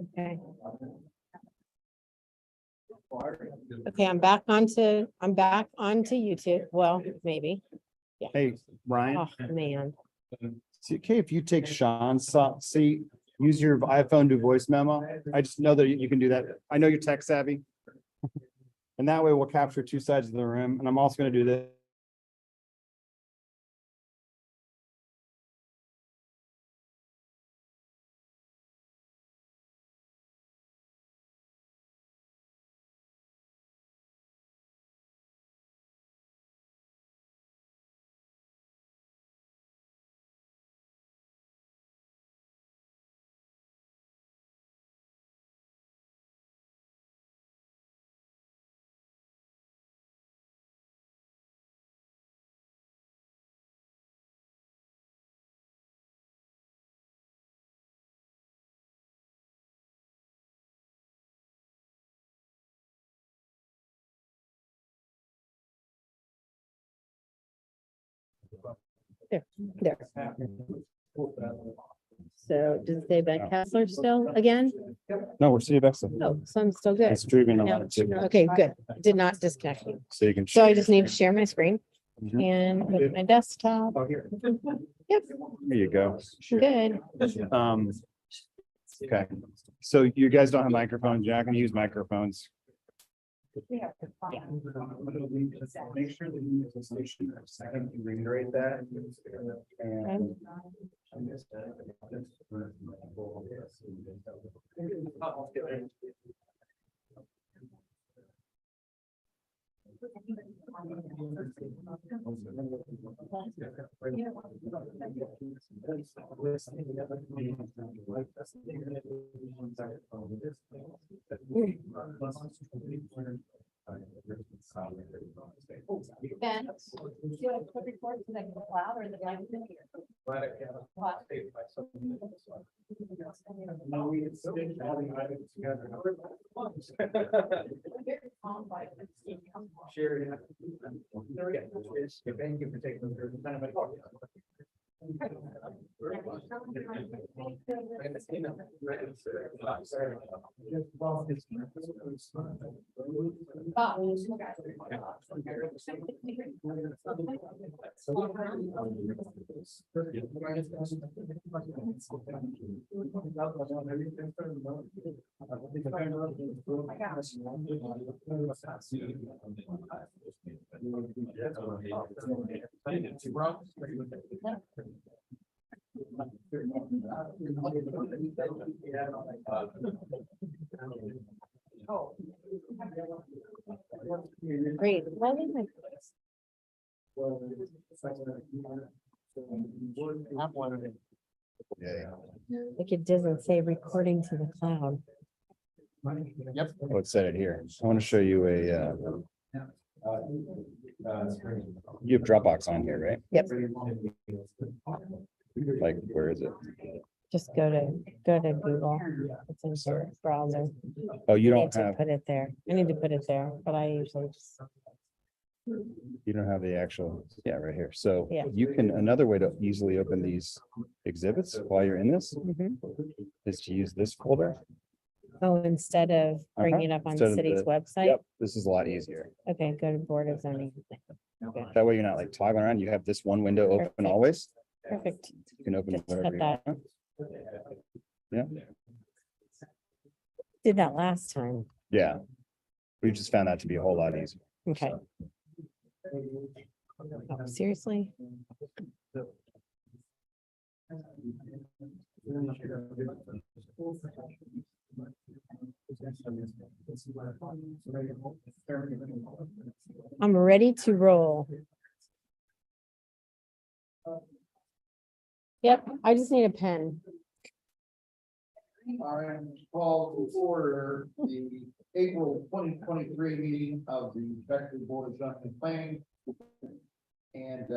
Okay. Okay, I'm back onto YouTube. Well, maybe. Hey, Ryan, Oh, man. is it okay if you take Sean's seat, use your iPhone to voice memo? I just know that you can do that. I know you're tech savvy. And that way we'll capture two sides of the room. And I'm also gonna do this. There. So does it say Ben Kessler still again? No, we're City of Bexley. Oh, so I'm still good. It's streaming a No, lot too. okay, good. Did not disconnect me. So you can. So I just need to share my screen Mhm. and put my desktop. Yep, There you go. good. Okay, so you guys don't have microphones. You're not gonna use microphones. Make sure that you use the station. I can reiterate that. And. Ben, do you want to put record so that can cloud or is it like in here? No, we had still having items together. Sure. Yeah. Thank you for taking the time. Great. Why didn't I- Like it doesn't say recording to the cloud. Yep. Let's set it here. I want to show you a, you have Dropbox on here, right? Yep, Like, where is it? just go to Google. It's in the browser. Oh, you I don't need to have, put it there. I need to put it there, but I usually just, you don't have the actual, yeah, right here. So Yeah. you can, another way to easily open these exhibits while you're in this Mhm. is to use this folder. Oh, instead of bringing it up on Instead of city's the- website. Yep, this is a lot easier. Okay, go to Board of Zoning. That way you're not like toggling around. You have this one window open Perfect. always. Perfect. You can open Just whatever cut you that. want. Yeah, Did that last time. yeah. We just found that to be a whole lot easier. Okay. Oh, seriously? I'm ready to roll. Yep, I just need a pen. All right, call to order the April 2023 meeting of the Bexley Board of Zoning and Planning. And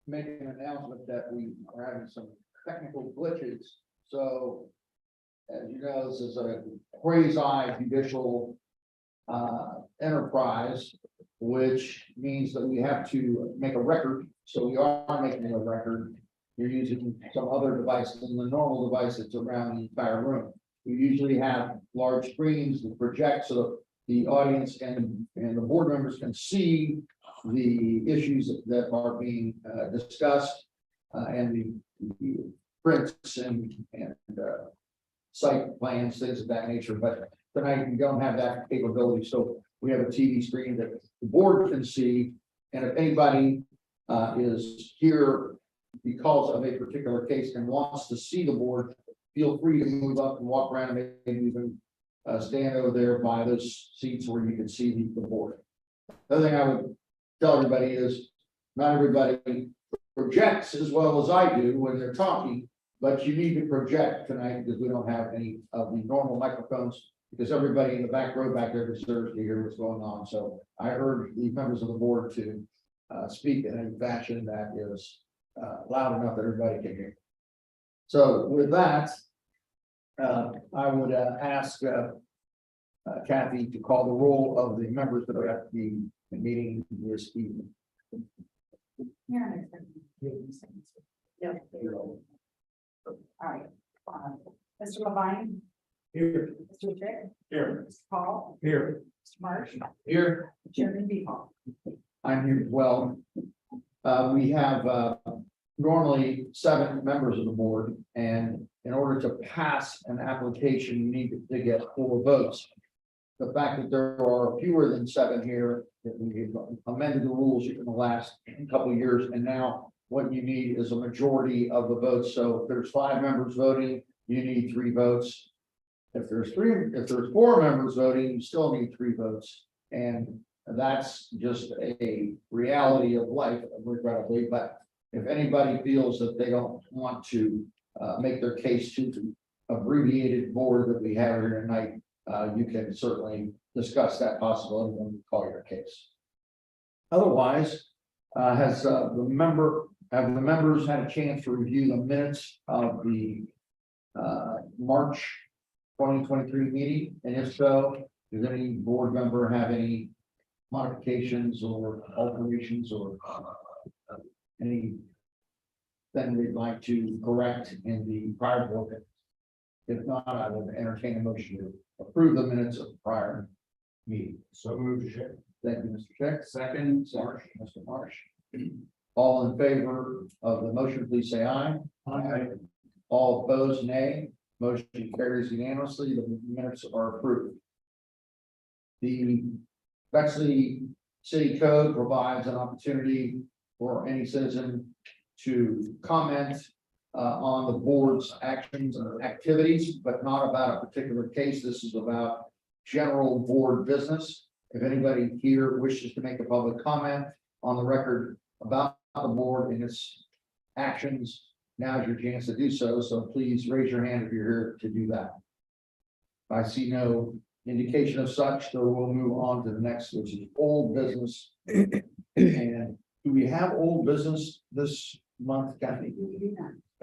make an announcement that we are having some technical glitches. So as you know, this is a quasi judicial enterprise, which means that we have to make a record. So we are making a record. you're using some other device than the normal device that's around the entire room. We usually have large screens that project so that the audience and the board members can see the issues that are being discussed, and the prints and site plans, things of that nature, but tonight we don't have that capability, so we have a TV screen that the board can see, and if anybody is here because of a particular case and wants to see the board, feel free to move up and walk around and maybe even stand over there by those seats where you can see the board. The other thing I would tell everybody is, not everybody projects as well as I do when they're talking, but you need to project tonight because we don't have any of the normal microphones, because everybody in the back row back there deserves to hear what's going on. So I urge the members of the board to speak in a fashion that is loud enough that everybody can hear. So with that, I would ask Kathy to call the roll of the members that are at the meeting this evening. All right, Mr. Levine. Here. Mr. Chick. Here. Mr. Paul. Here. Mr. Marsh. Here, Chairman Bebop. I'm here as well. We have normally 7 members of the board, and in order to pass an application, you need to get 4 votes. The fact that there are fewer than 7 here, that we amended the rules in the last couple of years, and now what you need is a majority of the votes. So if there's 5 members voting, you need 3 votes. If there's 4 members voting, you still need 3 votes. And that's just a reality of life, regrettably. But if anybody feels that they don't want to make their case to the abbreviated board that we have here tonight, you can certainly discuss that possibility when you call your case. Otherwise, have the members had a chance to review the minutes of the March 2023 meeting? And if so, does any board member have any modifications or alterations or anything they'd like to correct in the prior board minutes? If not, I would entertain a motion to approve the minutes of the prior meeting. So moved. Thank you, Mr. Chick. Second. Marsh, Mr. Marsh. All in favor of the motion, please say aye. Aye. All opposed, nay. Motion carries unanimously. The minutes are approved. The Bexley City Code provides an opportunity for any citizen to comment on the board's actions and activities, but not about a particular case. This is about general board business. If anybody here wishes to make a public comment on the record about the board and its actions, now's your chance to do so. So please raise your hand if you're here to do that. I see no indication of such, so we'll move on to the next, which is old business. And do we have old business this month, Kathy?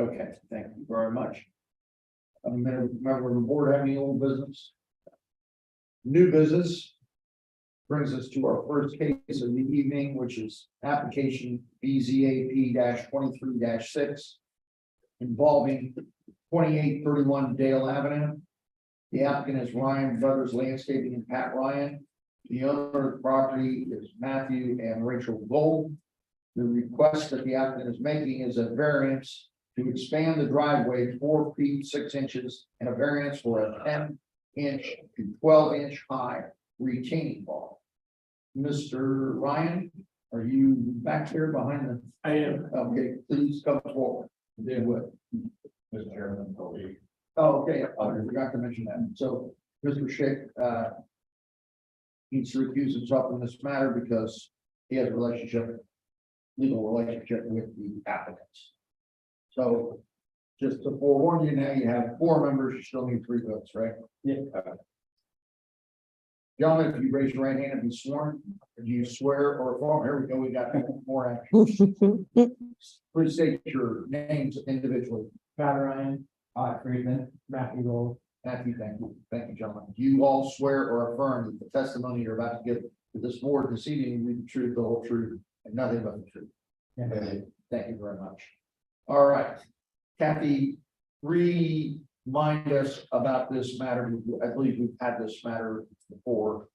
Okay, thank you very much. Member of the board have any old business? New business brings us to our first case of the evening, which is application BZAP 23-6 involving 2831 Dale Avenue. The applicant is Ryan Brothers Landscaping and Pat Ryan. The owner of the property is Matthew and Rachel Gold. The request that the applicant is making is a variance to expand the driveway 4 feet 6 inches and a variance for a 10-inch to 12-inch high retaining wall. Mr. Ryan, are you back here behind the? I am. Okay, please come forward. They would. Mr. Chairman. Oh, okay, I forgot to mention that. So, Mr. Schick, needs to recuse himself in this matter because he has a legal relationship with the applicants. So, just to forewarn you now, you have 4 members, you still need 3 votes, right? Yeah. Gentlemen, if you raise your right hand and be sworn, do you swear or affirm? Here we go, we got more action. Please state your names individually. Pat Ryan. Friedman. Matthew Gold. Matthew, thank you, gentlemen. Do you all swear or affirm that the testimony you're about to give to this board this evening will be the truth, the whole truth, and nothing but the truth? Yeah. Thank you very much. All right. Kathy, remind us about this matter. I believe we've had this matter before.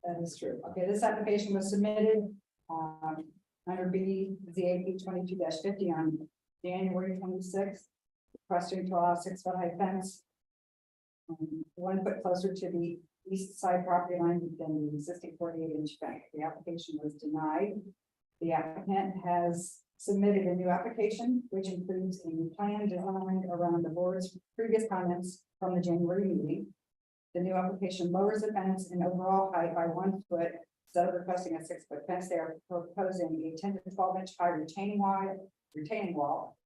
That is true. Okay, this application was submitted, under B, ZAP 22-50 on January 26th. Requesting to allow 6-foot high fence. 1 foot closer to the east side property line than the existing 48-inch fence. The application was denied. The applicant has submitted a new application, which includes a new plan designed around the board's previous comments from the January meeting. The new application lowers the fence in overall height by 1 foot. Instead of requesting a 6-foot fence, they are proposing a 10 to 12-inch high retaining wall,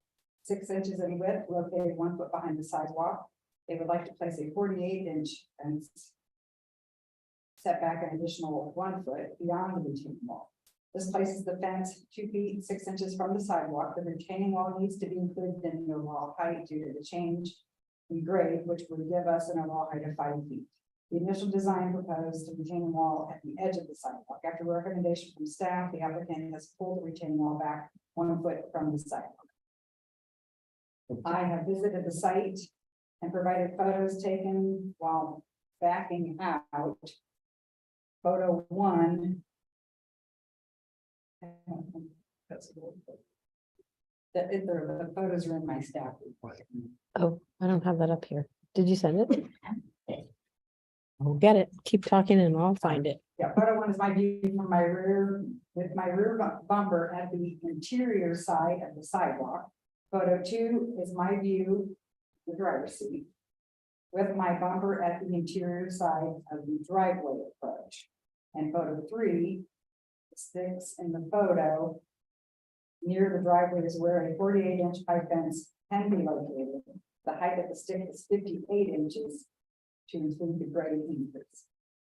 6 inches in width, located 1 foot behind the sidewalk. They would like to place a 48-inch fence set back an additional 1 foot beyond the retaining wall. This places the fence 2 feet 6 inches from the sidewalk. The retaining wall needs to be included in the overall height due to the change in grade, which would give us an overall height of 5 feet. The initial design proposed a retaining wall at the edge of the sidewalk. After recommendation from staff, the applicant has pulled the retaining wall back 1 foot from the sidewalk. I have visited the site and provided photos taken while backing out. Photo 1. The photos are in my staff report. Oh, I don't have that up here. Did you send it? I'll get it. Keep talking and I'll find it. Yeah, photo 1 is my view from my rear, with my rear bumper at the interior side of the sidewalk. Photo 2 is my view, the driver's seat, with my bumper at the interior side of the driveway approach. And photo 3, sticks in the photo near the driveway is where a 48-inch high fence can be located. The height of the stick is 58 inches to include the grade increase.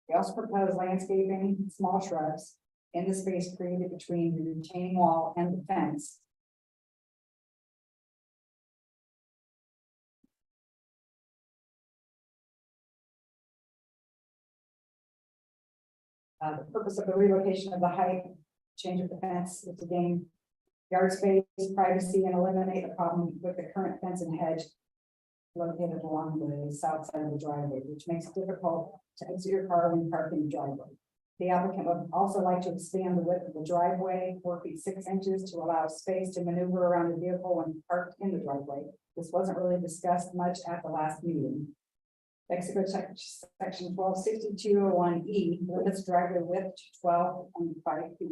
We also propose landscaping, small shrubs in the space created between the retaining wall and the fence. The purpose of the relocation of the height, change of the fence is to gain yard space, privacy, and eliminate the problem with the current fence and hedge located along the south side of the driveway, which makes it difficult to exit your car when parked in the driveway. The applicant would also like to expand the width of the driveway 4 feet 6 inches to allow space to maneuver around the vehicle when parked in the driveway. This wasn't really discussed much at the last meeting. Mexico section 126201E limits driveway width to 12.5 feet.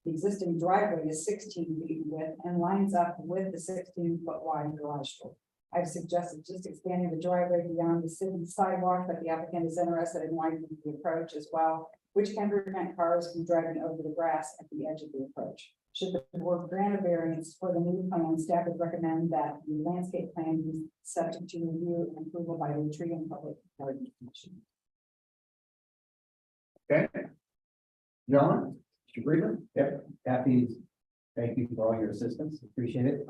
The existing driveway is 16 feet in width and lines up with the 16-foot wide garage door. I've suggested just expanding the driveway beyond the city sidewalk, but the applicant is interested in widening the approach as well, which can prevent cars from driving over the grass at the edge of the approach. Should the board grant a variance for the new plan, staff would recommend that the landscape plan be subject to review and approval by the Tree and Public Garden Commission. Okay. John, Mr. Breeder? Yep, Kathy, thank you for all your assistance, appreciate it.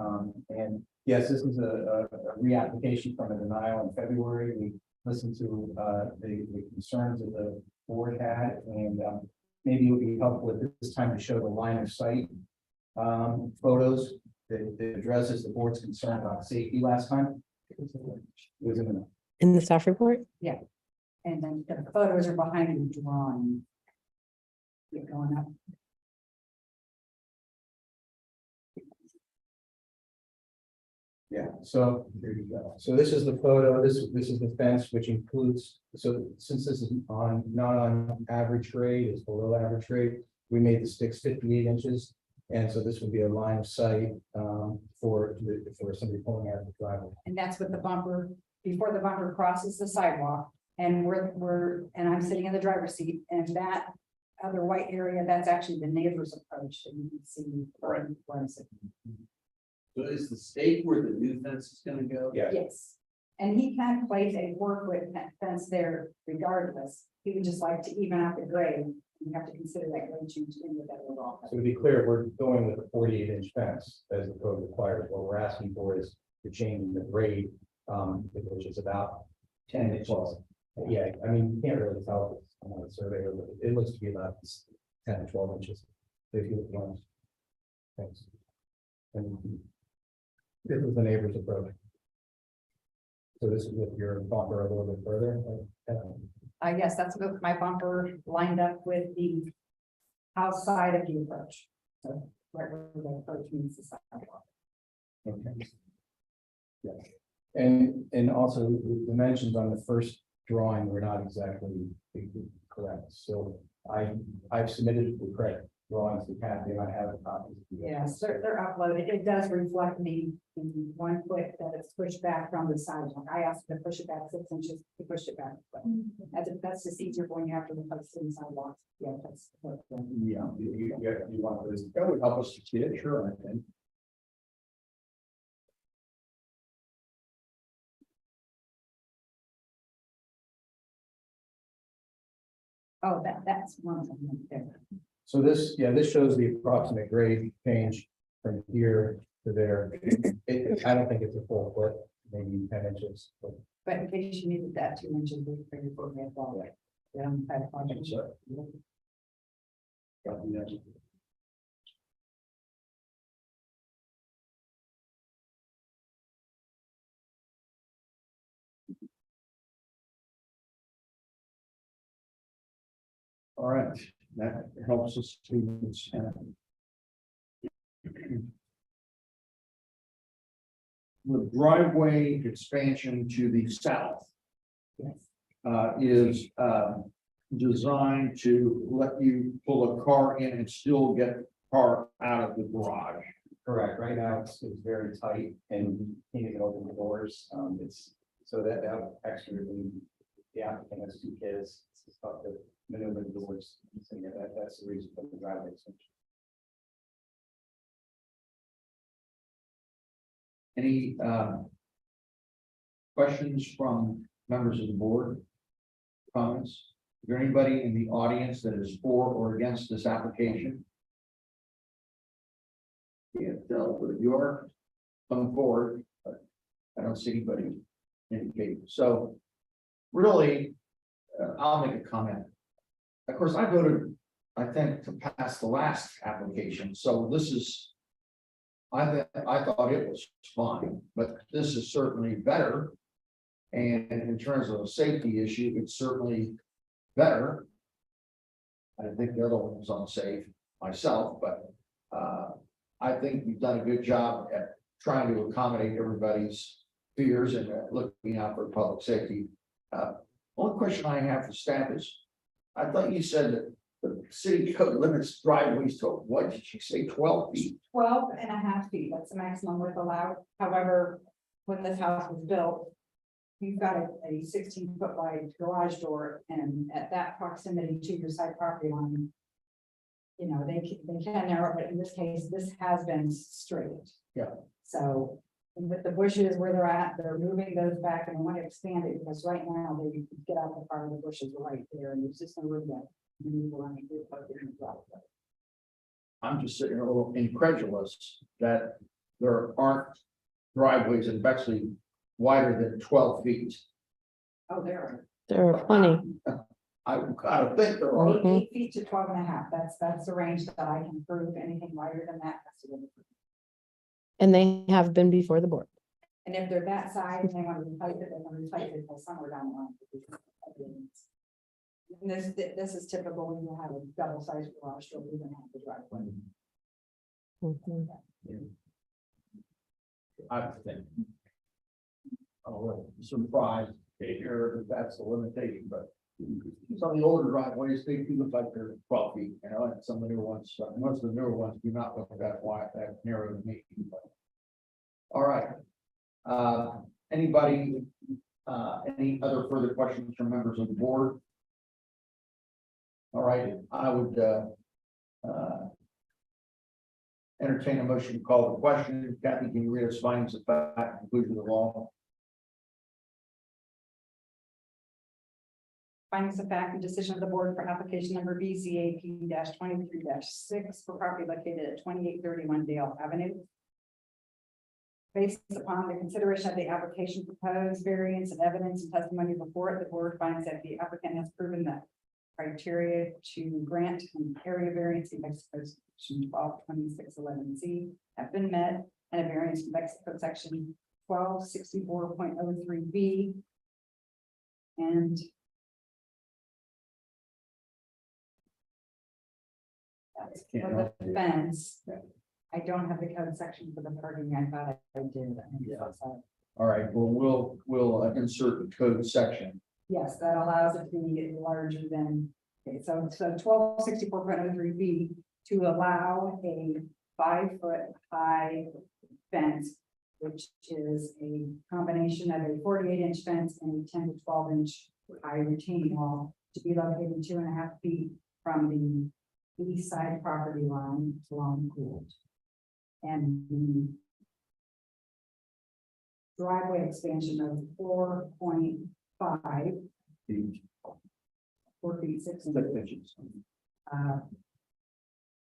And yes, this is a reapplication from a denial in February. We listened to the concerns that the board had, and maybe it would be helpful at this time to show the line of sight photos that addresses the board's concern about safety last time. It was In the staff report? And then the photos are behind the drawing. Keep going up. Yeah, so there you go. So this is the photo, this is the fence, which includes, so since this is not on average grade, it's below average grade, we made the sticks 58 inches. And so this would be a line of sight for somebody pulling out of the driveway. And that's with the bumper, before the bumper crosses the sidewalk. And and I'm sitting in the driver's seat, and that other white area, that's actually the neighbor's approach that you can see. Where I'm sitting. So is the stake where the new fence is gonna go? Yeah. Yes, and he can place a 4-foot fence there regardless. He would just like to even out the grade. You have to consider that grade change in with that overall. So to be clear, we're going with a 48-inch fence as the code requires. What we're asking for is the change in the grade, which is about 10 to 12. Yeah, I mean, you can't really tell if it's on the survey, but it looks to be about 10 to 12 inches. If you look once. Thanks. And This is the neighbor's approach. So this is with your bumper a little bit further. Yes, that's with my bumper lined up with the house side of the approach. So right where the approach meets the sidewalk. Okay. Yes, and also the dimensions on the first drawing were not exactly correct, so I've submitted the correct drawings to Kathy, and I have a copy. Yes, they're uploaded. It does reflect the 1 foot that it's pushed back from the sidewalk. I asked to push it back 6 inches, to push it back. That's just easier when you have to replace the sidewalks. Yeah, that's. Yeah, you want this, that would help us to see it, sure, I think. Oh, that's one of them there. So this, yeah, this shows the approximate grade change from here to there. I don't think it's a full foot, maybe 10 inches. But in case you needed that 2 inches, we figured for me as well. Project. So, All right, that helps us to. The driveway expansion to the south Yes. is designed to let you pull a car in and still get the car out of the garage. correct, right now it's very tight and you can't even open the doors, it's, so that extra, the applicant has 2 kids, it's tough to maneuver the doors, so yeah, that's the reason for the driveway extension. Any questions from members of the board? Comments? Is there anybody in the audience that is for or against this application? Yeah, but you are coming forward, but I don't see anybody indicating. So really, I'll make a comment. Of course, I voted, I think, to pass the last application, so this is. I thought it was fine, but this is certainly better. And in terms of a safety issue, it's certainly better. I think the other one was unsafe myself, but I think you've done a good job at trying to accommodate everybody's fears and looking out for public safety. Only question I have for staff is, I thought you said that the city code limits driveways to, what did you say, 12 feet? 12.5 feet, that's the maximum width allowed. However, when this house was built, you've got a 16-foot wide garage door, and at that proximity to your side property line, you know, they can narrow, but in this case, this has been straight. Yeah. So with the bushes where they're moving those back, and I want to expand it because right now they get out the part of the bushes right there, and there's just no room to move around and do it. I'm just sitting here a little incredulous that there aren't driveways in Bexley wider than 12 feet. Oh, there are. There are plenty. I gotta think there are. 8 feet to 12.5. That's the range that I can prove. Anything wider than that has to go. And they have been before the board. And if they're that size and they want to replace it, they can replace it for somewhere down the line. And this is typical when you have a double sized garage door, you're gonna have to drive one. Mhm. I think. I'm surprised to hear that that's the limitation, but some of the older driveways, they do look like they're 12 feet, you know, and some of the newer ones, most of the newer ones do not look that wide, that narrow to me. But. All right. Anybody, any other further questions from members of the board? All right, I would entertain a motion to call the question. Kathy, can you read us findings of fact, conclusion of the law? Findings of fact and decision of the board for application number BZAP 23-6 for property located at 2831 Dale Avenue. Based upon the consideration of the application proposed variance and evidence and testimony before it, the board finds that the applicant has proven that criteria to grant an area variance in section 122611C have been met, and a variance from Mexico section 1264.03B. And that's for the fence. I don't have the code section for the parking. I thought I did. All right, well, we'll insert the code section. Yes, that allows it to be larger than, okay, so 1264.03B to allow a 5-foot high fence, which is a combination of a 48-inch fence and a 10 to 12-inch high retaining wall to be located 2.5 feet from the east side property line along Gould. And the driveway expansion of 4.5, 4 feet 6 inches,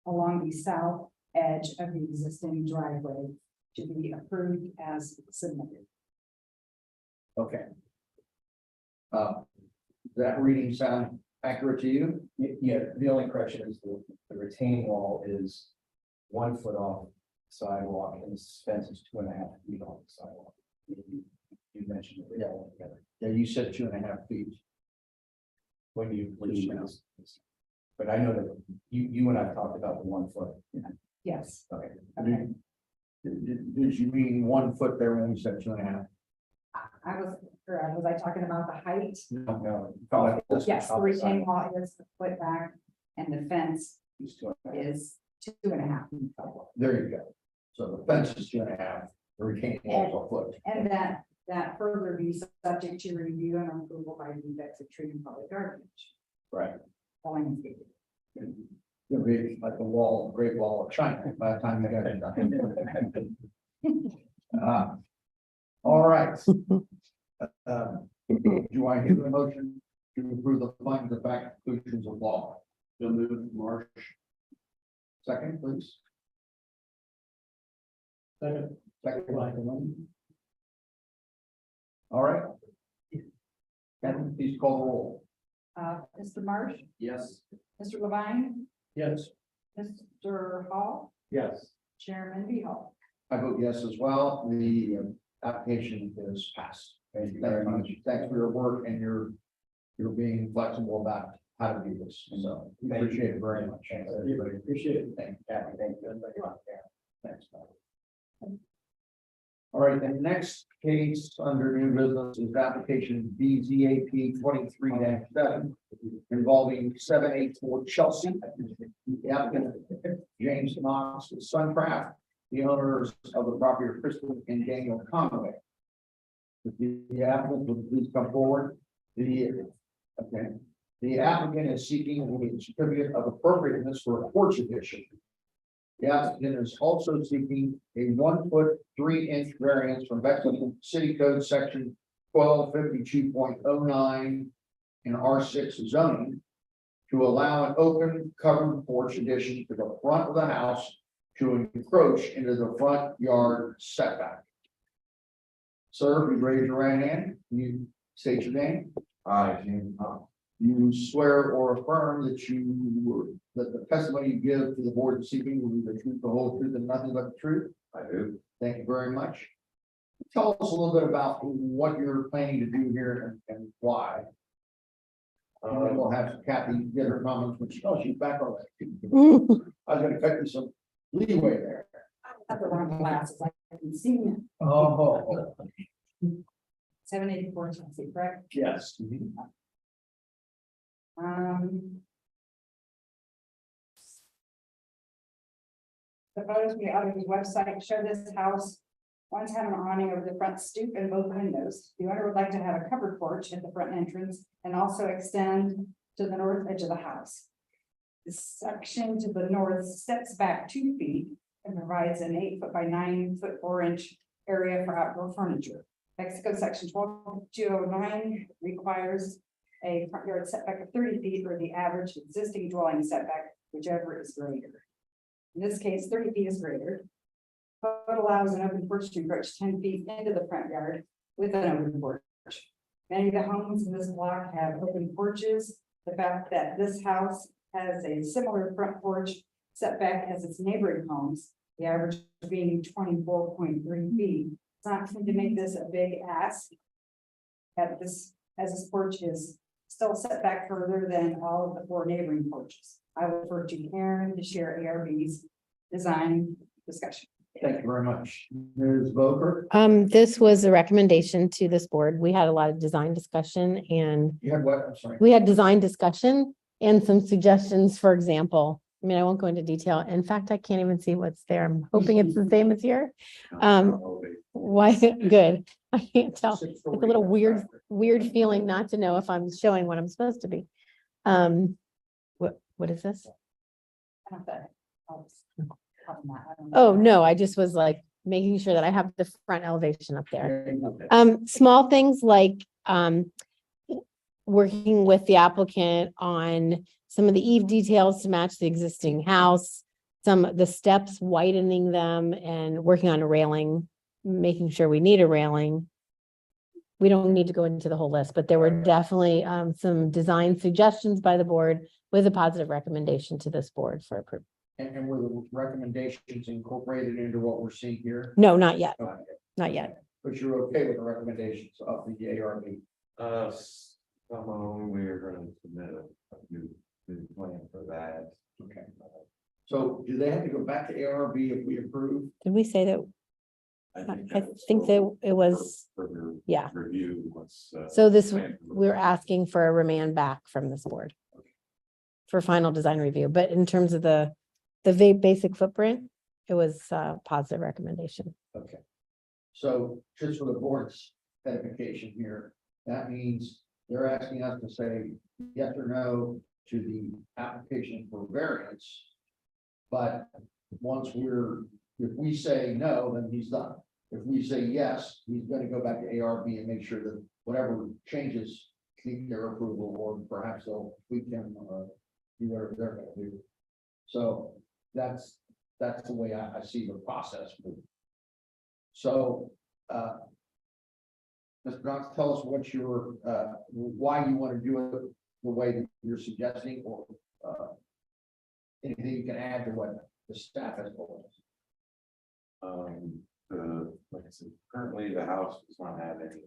along the south edge of the existing driveway to be approved as submitted. Okay. Does that reading sound accurate to you? Yeah, the only correction is the retaining wall is 1 foot off sidewalk and the fence is 2.5 feet off the sidewalk. You mentioned it. Yeah, you said 2.5 feet. When you asked. But I know that you and I talked about the 1 foot. Yes. Okay. Okay. Did you mean 1 foot there when you said 2.5? Was I talking about the height? No. Yes, the retaining wall is a foot back and the fence It's 2.5. is 2.5 feet. There you go. So the fence is 2.5, the retaining wall is a foot. And that further be subject to review and approval by the Bexley Tree and Public Garbage. Right. Landscaping. It'll be like the wall, Great Wall of China by the time you get it done. All right. Do I hear a motion to approve the findings of fact conclusions of law? So moved, Marsh. Second, please. Second. All right. Kevin, please call the roll. Mr. Marsh, Yes. Mr. Levine, Yes. Mr. Hall, Yes. Chairman Hall. I vote yes as well. The application is passed. Thank you very much. Thanks for your work and your being flexible about how to do this. So we appreciate it very much. Everybody appreciate it. Thank you, Kathy. Thank you. Thanks. All right, the next case under new business is application BZAP 23-7 involving 784 Chelsea. The applicant James Knox with Suncraft, the owners of the property are Kristen and Daniel Conway. The applicant will please come forward. The applicant is seeking a certificate of appropriateness for a porch addition. The applicant is also seeking a 1 foot 3 inch variance from Bexley City Code section 1252.09 in R6 zoning to allow an open covered porch addition to the front of the house to encroach into the front yard setback. Sir, if you raise your right hand, can you state your name? I, James Knox. You swear or affirm that the testimony you give to the board this evening will be the truth, the whole truth, and nothing but the truth? I do. Thank you very much. Tell us a little bit about what you're planning to do here and why. And then we'll have Kathy get her comments when she's back on that. I was gonna cut you some leeway there. I have the wrong glasses. I can see them. Oh. 784 Chelsea, correct? Yes. The photos we out of his website show this house once had an awning over the front stoop and both windows. The owner would like to have a covered porch at the front entrance and also extend to the north edge of the house. The section to the north steps back 2 feet and provides an 8 foot by 9 foot 4 inch area for outdoor furniture. Mexico section 12209 requires a front yard setback of 30 feet or the average existing dwelling setback, whichever is greater. In this case, 30 feet is greater. Code allows an open porch to encroach 10 feet into the front yard with an open porch. Many of the homes in this block have open porches. The fact that this house has a similar front porch setback as its neighboring homes The average being 24.3 feet. It's not going to make this a big ask. At this, as this porch is still set back further than all of the 4 neighboring porches. I will refer to Karen to share ARB's design discussion. Thank you very much. Ms. Boker, This was a recommendation to this board. We had a lot of design discussion and you had what? I'm sorry. we had design discussion and some suggestions, for example. I mean, I won't go into detail. In fact, I can't even see what's there. I'm hoping it's the same as here. Why, good. I can't tell. It's a little weird feeling not to know if I'm showing what I'm supposed to be. What is this? I don't know if that helps. Probably not. I don't know. Oh, no, I just was like making sure that I have the front elevation up there. Okay. Small things like, working with the applicant on some of the eave details to match the existing house, some of the steps, widening them and working on a railing, making sure we need a railing. We don't need to go into the whole list, but there were definitely, some design suggestions by the board with a positive recommendation to this board for approval. And were the recommendations incorporated into what we're seeing here? No, not yet, Okay. not yet. But you're okay with the recommendations of the ARB? Some of them, we're gonna submit a new plan for that. Okay. So do they have to go back to ARB if we approve? Did we say that? I think that it was, Further yeah. review once. So this, plan- we're asking for a remand back from this board for final design review, but in terms of the basic footprint, it was a positive recommendation. Okay. So just for the board's edification here, that means they're asking us to say yes or no to the application for variance. But if we say no, then he's done. If we say yes, he's gonna go back to ARB and make sure that whatever changes keep their approval, or perhaps they'll tweak them, do whatever they're gonna do. So that's the way I see the process moving. So, Mr. Knox, tell us what your, why you want to do it the way that you're suggesting, or, anything you can add to what the staff has told us. Like I said, currently the house does not have any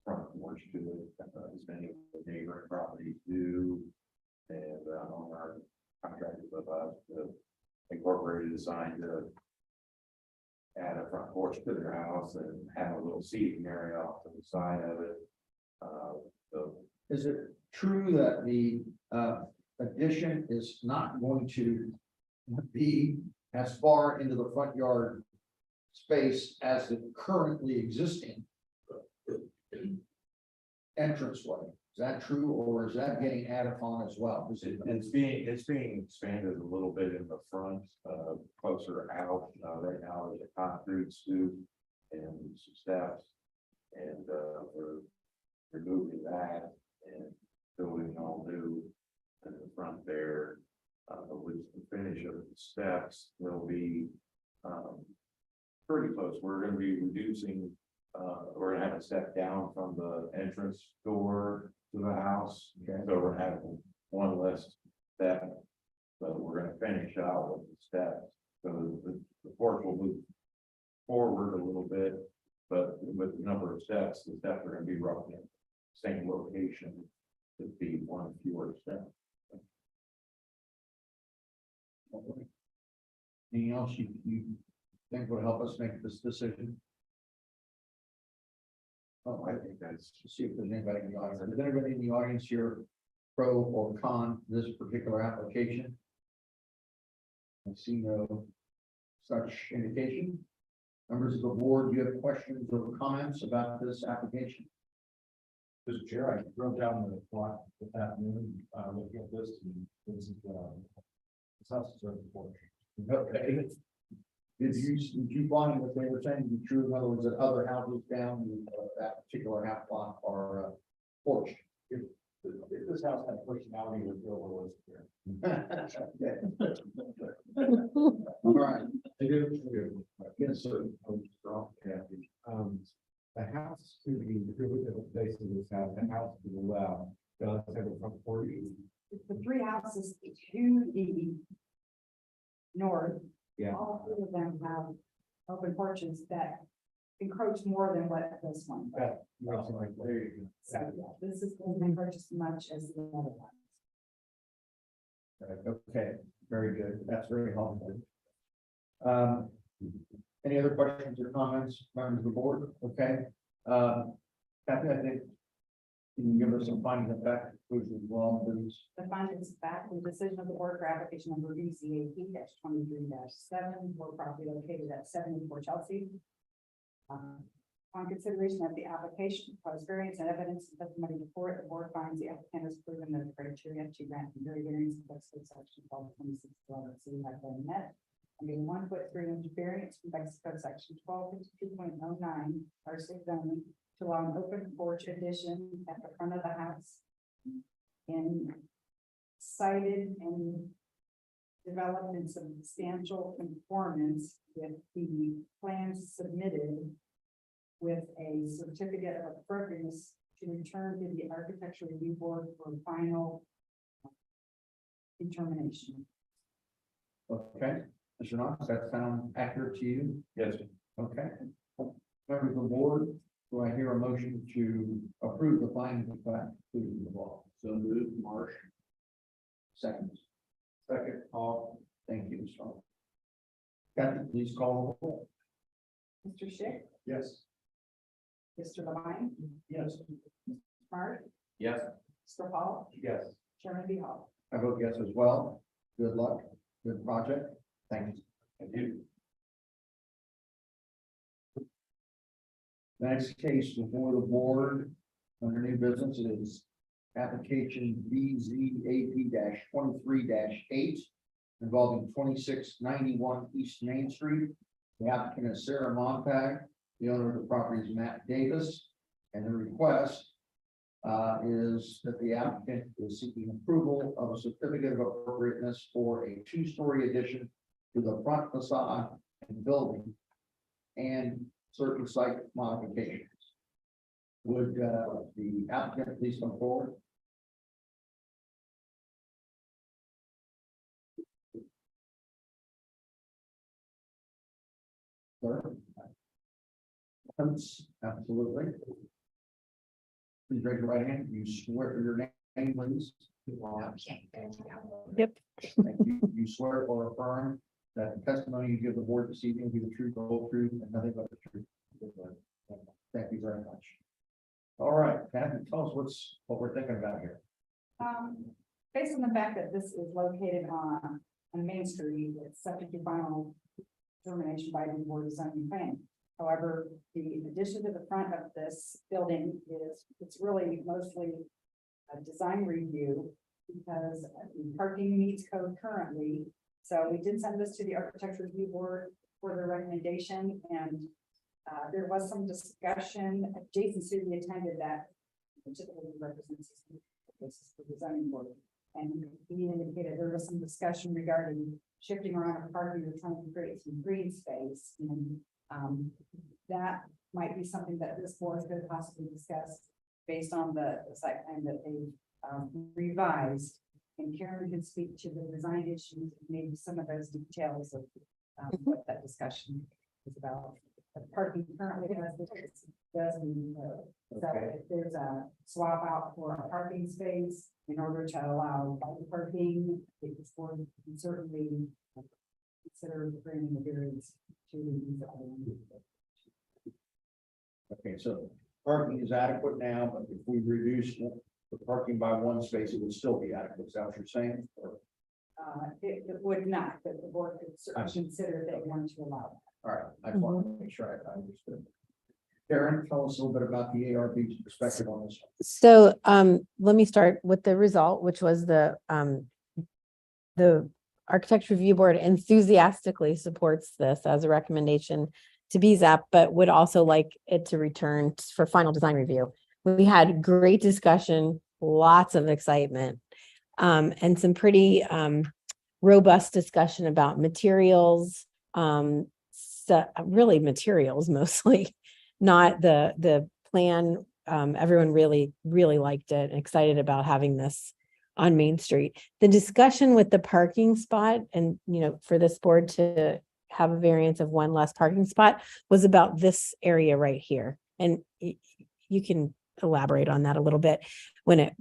front porch to it, as many of the neighboring properties do. And, our contractors with us, the incorporated design to add a front porch to their house and have a little seating area off to the side of it. So Is it true that the, addition is not going to be as far into the front yard space as the currently existing entranceway? Is that true, or is that getting added on as well? Is it? it's being expanded a little bit in the front, closer out. Right now there's a concrete stoop and some steps. And, we're removing that and building all new in the front there. With the finish of the steps, they'll be, pretty close. We're gonna be reducing, we're gonna have a step down from the entrance door to the house. Okay. So we're having one less step, but we're gonna finish out with the steps. So the porch will move forward a little bit, but with the number of steps, the steps are gonna be roughly in the same location. To be one fewer steps. Anything else you think would help us make this decision? Oh, I think that's Let's see if there's anybody in the audience. Is anybody in the audience here pro or con this particular application? I see no such indication. Members of the board, do you have questions or comments about this application? Mr. Chair, I drove down the block this afternoon, looking at this, and this is, this house is over porch. Okay. Did you find what they were saying to be true? In other words, that other houses down that particular half block are porched? If this house had personality, it would feel what was here. All right. I do. Yes, sir. The house to the, if you look at the base of this house, the house to the left, does have a front porch. The 3 houses to the north Yeah. All three of them have open porches that encroach more than what this one. does. There you go. So, yeah, this is going to encroach as much as the other one. Right, okay, very good. That's very helpful. Any other questions or comments, members of the board? Okay. Kathy, I think can you give us some findings of fact, conclusions as well, please? The findings of fact, the decision of the board for application number BCAP 23-7 for property located at 74 Chelsea. On consideration of the application, proposed variance and evidence and testimony before it, the board finds the applicant has proven that the criteria to grant the variance in Bexley section 1226 have been met. I mean, 1 foot 3 inch variance from Bexley section 1252.09 R6 zoning to allow an open porch addition at the front of the house in cited and developed in substantial conformance with the plans submitted with a certificate of appropriateness to return to the architecture review board for final determination. Okay, Mr. Knox, does that sound accurate to you? Yes. Okay. Members of the board, do I hear a motion to approve the findings of fact, including the law? So moved, Marsh. Second. Second, Paul. Thank you, Mr. Hall. Kathy, please call the roll. Mr. Schick, Yes. Mr. Levine, Yes. Smart, Yes. Mr. Hall, Yes. Chairman B. Hall. I vote yes as well. Good luck, good project. Thank you. Thank you. Next case before the board, under new business is application BZAP 23-8 involving 2691 East Main Street. The applicant is Sarah Montag, the owner of the property is Matt Davis, and the request is that the applicant is seeking approval of a certificate of appropriateness for a 2-story addition to the front facade and building and certain site modifications. Would the applicant please come forward? Sir? Absolutely. Please raise your right hand. You swear your name, please. Yep. Thank you. You swear or affirm that the testimony you give the board this evening will be the truth, the whole truth, and nothing but the truth. Thank you very much. All right, Kathy, tell us what we're thinking about here. Based on the fact that this is located on Main Street, it's subject to final determination by the board of zoning planning. However, the addition to the front of this building it's really mostly a design review because the parking meets code currently. So we did send this to the architecture review board for their recommendation, and there was some discussion. Jason Susie attended that, typically represents the zoning board, and he indicated there was some discussion regarding shifting around a parking or trying to create some green space, and that might be something that this board could possibly discuss based on the site plan that they revised. And Karen can speak to the design issues, maybe some of those details of what that discussion is about. The parking currently doesn't so if there's a swap out for a parking space in order to allow bike parking, this board can certainly consider bringing the variance to these other ones. Okay, so parking is adequate now, but if we reduce the parking by 1 space, it would still be adequate. Is that what you're saying? Or- It would not, but the board could certainly consider if they want to allow that. All right, I just want to make sure I understood. Karen, tell us a little bit about the ARB's perspective on this. So let me start with the result, which was the architecture review board enthusiastically supports this as a recommendation to BZAP, but would also like it to return for final design review. We had great discussion, lots of excitement, and some pretty robust discussion about materials, really materials mostly, not the plan. Everyone really liked it and excited about having this on Main Street. The discussion with the parking spot and, for this board to have a variance of one less parking spot was about this area right here. And you can elaborate on that a little bit when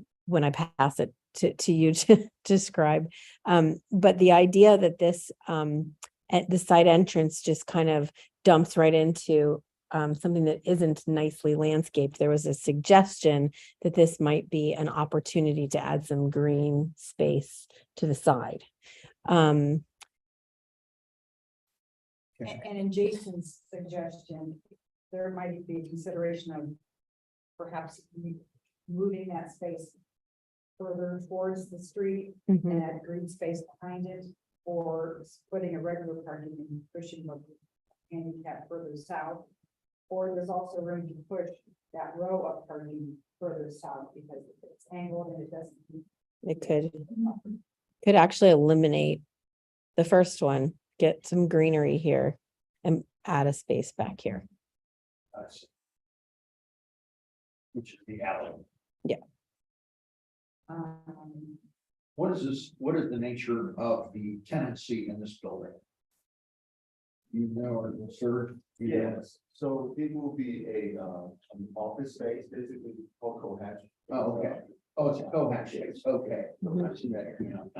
I pass it to you to describe. But the idea that this, at the side entrance just kind of dumps right into something that isn't nicely landscaped. There was a suggestion that this might be an opportunity to add some green space to the side. And in Jason's suggestion, there might be consideration of perhaps moving that space further towards the street Mhm. and add green space behind it, or putting a regular parking and pushing the handicap further south. Or there's also room to push that row of parking further south because it's angled and it doesn't. It could actually eliminate the first one, get some greenery here and add a space back here. Which is the alley. Um, What is the nature of the tenancy in this building? You know, or sir? Yes, so it will be an office space, basically, co-hatch. Oh, okay. Oh, it's a co-hatch space, okay. Mhm. I see that here now.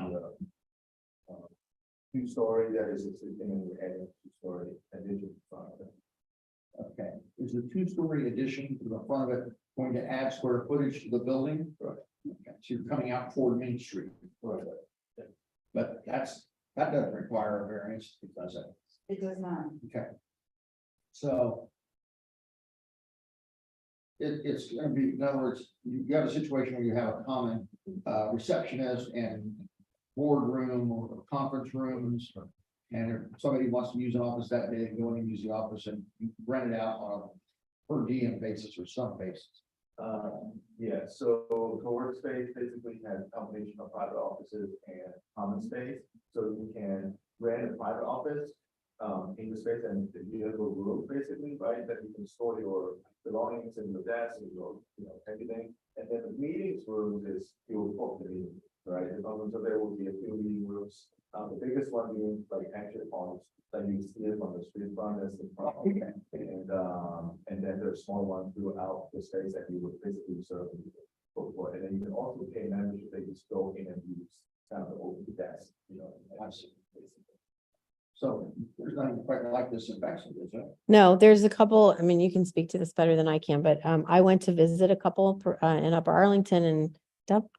Two-story that is existing and we're adding a two-story addition in front of it. Okay, is the two-story addition to the front of it going to add square footage to the building? Right. Okay, so you're coming out toward Main Street. Right. But that doesn't require a variance, does it? It does not. Okay. So. It's gonna be, in other words, you have a situation where you have a common receptionist and boardroom or conference rooms. And if somebody wants to use an office that day, they can go in and use the office and rent it out on a per diem basis or some basis. Yeah, so the workspace basically has a combination of private offices and common space. So you can rent a private office in the space and you have a room basically, right? That you can store your belongings and your desk and your, everything. And then the meetings room is your corporate meeting, right? So there will be a few meeting rooms. The biggest one being like actually on that you see it on the street front as the front. And then there's small ones throughout the space that you would basically serve for. And then you can also pay membership that you just go in and use kind of the open desk, Absolutely. So there's nothing quite like this in Bexley, is there? No, there's a couple, I mean, you can speak to this better than I can, but I went to visit a couple in Upper Arlington and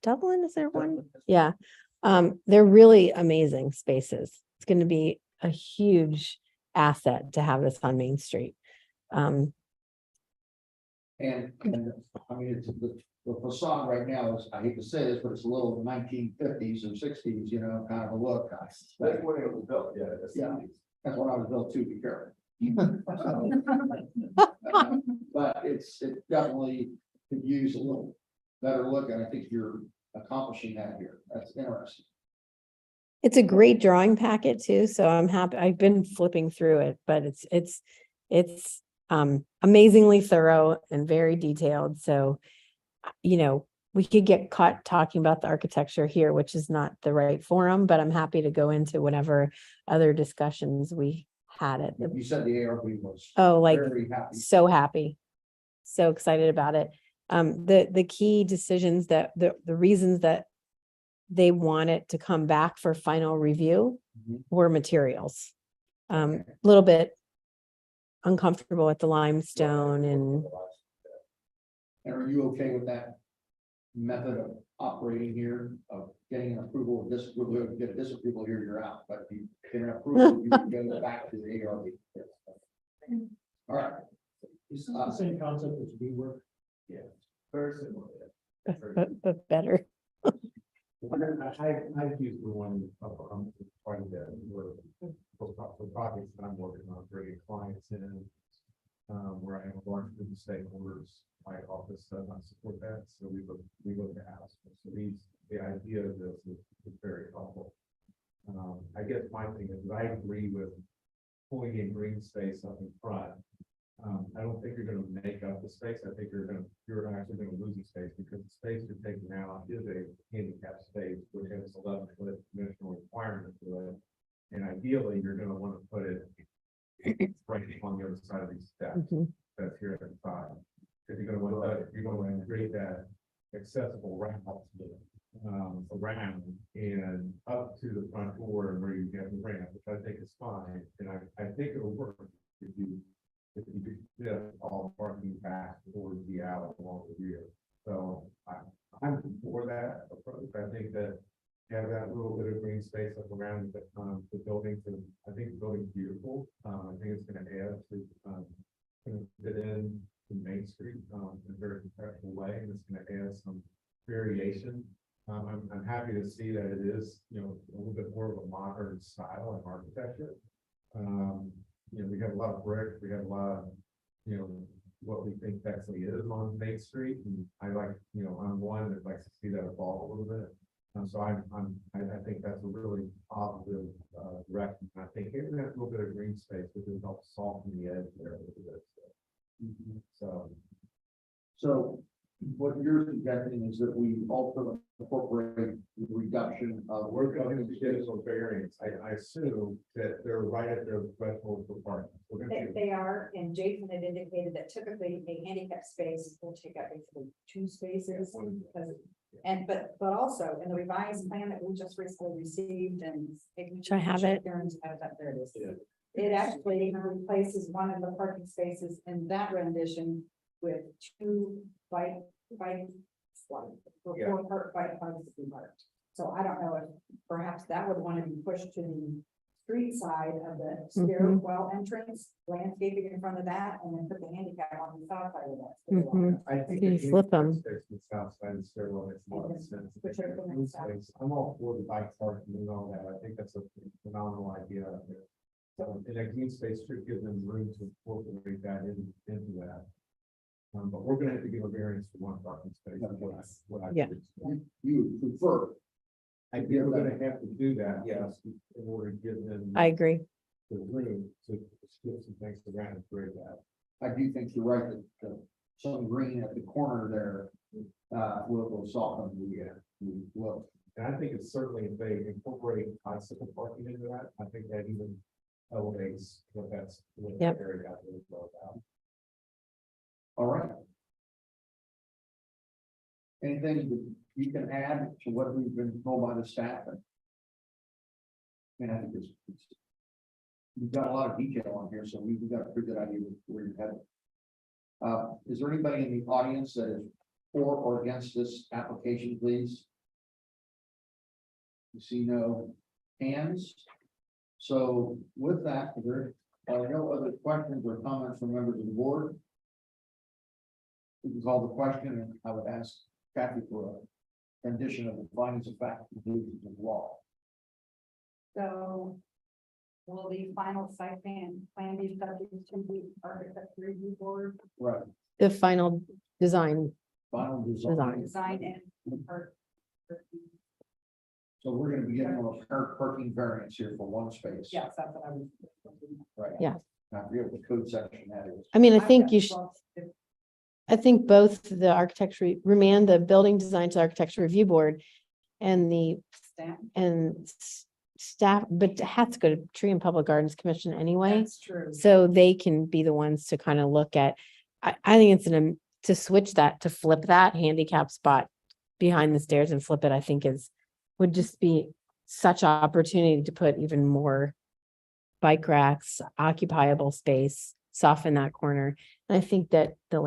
Dublin, is there one? Yeah. They're really amazing spaces. It's going to be a huge asset to have this on Main Street. And I mean, it's the facade right now is, I hate to say this, but it's a little 1950s or 60s, kind of a look. That's when it was built, yeah. Yeah. That's when I was built too, be careful. But it definitely could use a little better look, and I think you're accomplishing that here. That's interesting. It's a great drawing packet too, so I'm happy. I've been flipping through it, but it's amazingly thorough and very detailed. So, we could get caught talking about the architecture here, which is not the right forum, but I'm happy to go into whatever other discussions we had it. You said the ARB was Oh, very happy. so happy, so excited about it. The key decisions that the reasons that they want it to come back for final review Mhm. were materials. A little bit uncomfortable with the limestone and And are you okay with that method of operating here, of getting an approval or disapproval? If you get a disapproval here, you're out, but if you get an approval, you can go back to the ARB. All right. Is this the same concept as WeWork? Very similar. but better. I've used the one, part of that, for projects that I'm working on, bringing clients in. Where I have a large group of stakeholders, my office does not support that, so we look at house. So the idea of this is very helpful. I guess my thing is, I agree with pulling in green space up in front. I don't think you're gonna make up the space. I think you're actually gonna lose the space because the space you're taking out is a handicap space, which has 11-foot dimensional requirement to it. And ideally, you're gonna wanna put it right on the other side of these steps Mhm. that's here at the side. Because you're gonna want to create that accessible route around and up to the front door and where you get the ramp, which I think is fine. And I think it'll work if you shift all parking back towards the alley along the rear. So I'm for that approach. I think that have that little bit of green space up around the building. I think the building's beautiful. I think it's going to add to kind of fit in to Main Street in a very professional way, and it's going to add some variation. I'm happy to see that it is, a little bit more of a modern style and architecture. We have a lot of brick, we have a lot of, what we think Bexley is on Main Street, and I like, I'm one that likes to see that evolve a little bit. So I think that's a really positive direction. I think having that little bit of green space would help soften the edge there a little bit. So what you're suggesting is that we also incorporate the reduction of. We're going to get some variance. I assume that they're right at their threshold for parking. We're gonna They are, and Jason had indicated that typically a handicap space will take up basically 2 spaces. But also in the revised plan that we just recently received and. Should I have it? There it is. It actually replaces one of the parking spaces in that rendition with 2 bike slots. Yeah. 4 bike pods to be parked. So I don't know if perhaps that would want to be pushed to the street side of the stairwell entrance, landscaping in front of that, and then put the handicap on the south side of that. stairwell. Mhm. I think You the flip 'em. handicap space, the south side of the stairwell makes a lot of sense. Which are the Green next step. space. I'm all for the bike parking and all that. I think that's a phenomenal idea out there. So, and that green space should give them room to incorporate that into that. But we're gonna have to give a variance for 1 parking space. What I Yeah. You prefer. I think we're gonna have to do that, yes, in order to give them I agree. the room to skip some things around and create that. I do think you're right that some green at the corner there will soften the look. And I think it's certainly if they incorporate bicycle parking into that, I think that even elevates what Yep. that area out there is all about. All right. Anything that you can add to what we've been told by the staff? And I think we've got a lot of detail on here, so we've got a pretty good idea where you're headed. Is there anybody in the audience that is for or against this application, please? You see no hands. So with that, there are no other questions or comments from members of the board. We can call the question, and I would ask Kathy for a rendition of the findings of fact, conclusions of law. So will the final site plan be subject to the architect review board Right. The final design. Final design. design and art? So we're gonna be getting a parking variance here for 1 space. Yes, that's what I was. Right. Yeah. I forget what code section that is. I mean, I think you should, I think both the architecture, remand the building design to the architecture review board and the, Stamp. and staff, but it has to go to Tree and Public Gardens Commission anyway. That's true. So they can be the ones to kind of look at, I think it's to switch that, to flip that handicap spot behind the stairs and flip it, I think would just be such opportunity to put even more bike racks, occupiable space, soften that corner. And I think that the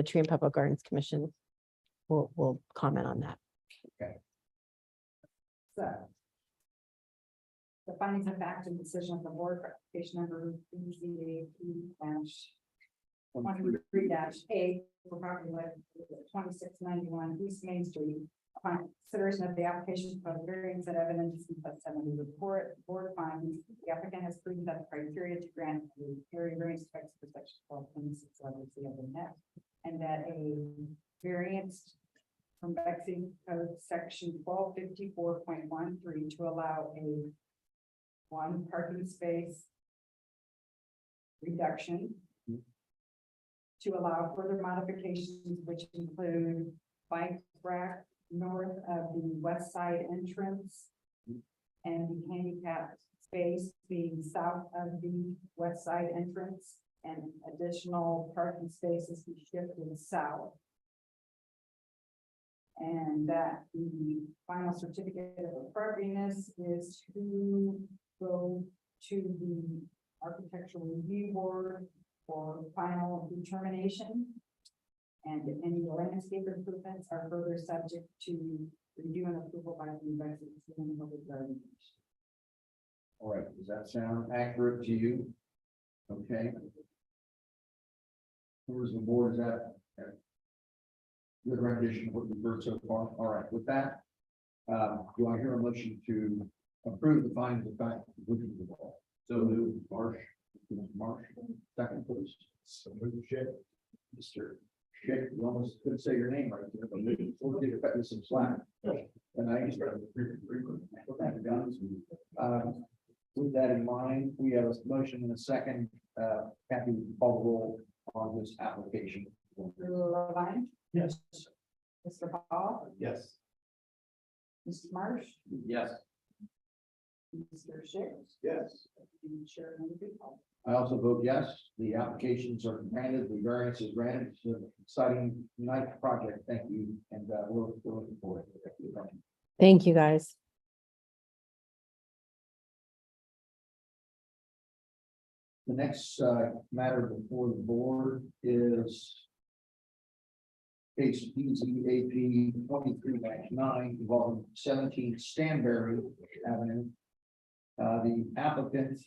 Tree and Public Gardens Commission will comment on that. So. The findings of fact and decision of the board for application number BZA-23-8 for property like 2691 East Main Street. Upon consideration of the application for the variance and evidence in +7 report, board finds the applicant has proven that the criteria to grant the area variance specs for section 1226 level C have been met, and that a variance from Bexley Code section 1254.13 to allow a 1 parking space reduction to allow further modifications, which include bike rack north of the west side entrance and the handicap space being south of the west side entrance, and additional parking spaces be shifted south. And that the final certificate of appropriateness is to go to the architectural review board for final determination. And any landscape improvements are further subject to review and approval by the Bexley City Public Garden. All right, does that sound accurate to you? Okay. Where's the board, is that? Good rendition of what you've heard so far. All right, with that, do I hear a motion to approve the findings of fact? So move, Marsh, second, please. So move shit. Mr. Schick, you almost couldn't say your name right there, but we'll give you some slack. And I just. With that in mind, we have a motion and a second, Kathy, call the roll on this application. Mr. Levine, Yes. Mr. Hall, Yes. Mr. Marsh, Yes. Mr. Schick, Yes. and Chairman Biggle. I also vote yes, the applications are granted, the variance is granted, it's an exciting nice project, thank you, and we're looking forward to it. Thank you, guys. The next matter before the board is case PZAP 23-9 involving 17 Stanberry Avenue. The applicant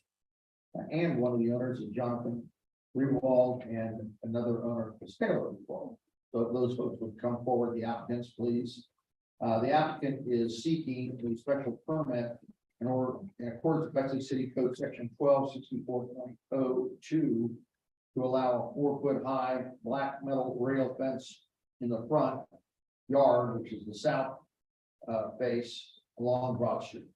and one of the owners is Jonathan Rewald, and another owner is Taylor Rewald. So if those folks would come forward, the applicants, please. The applicant is seeking a special permit in accordance with Bexley City Code Section 1264.02 to allow a 4-foot high black metal rail fence in the front yard, which is the south face along Broad Street.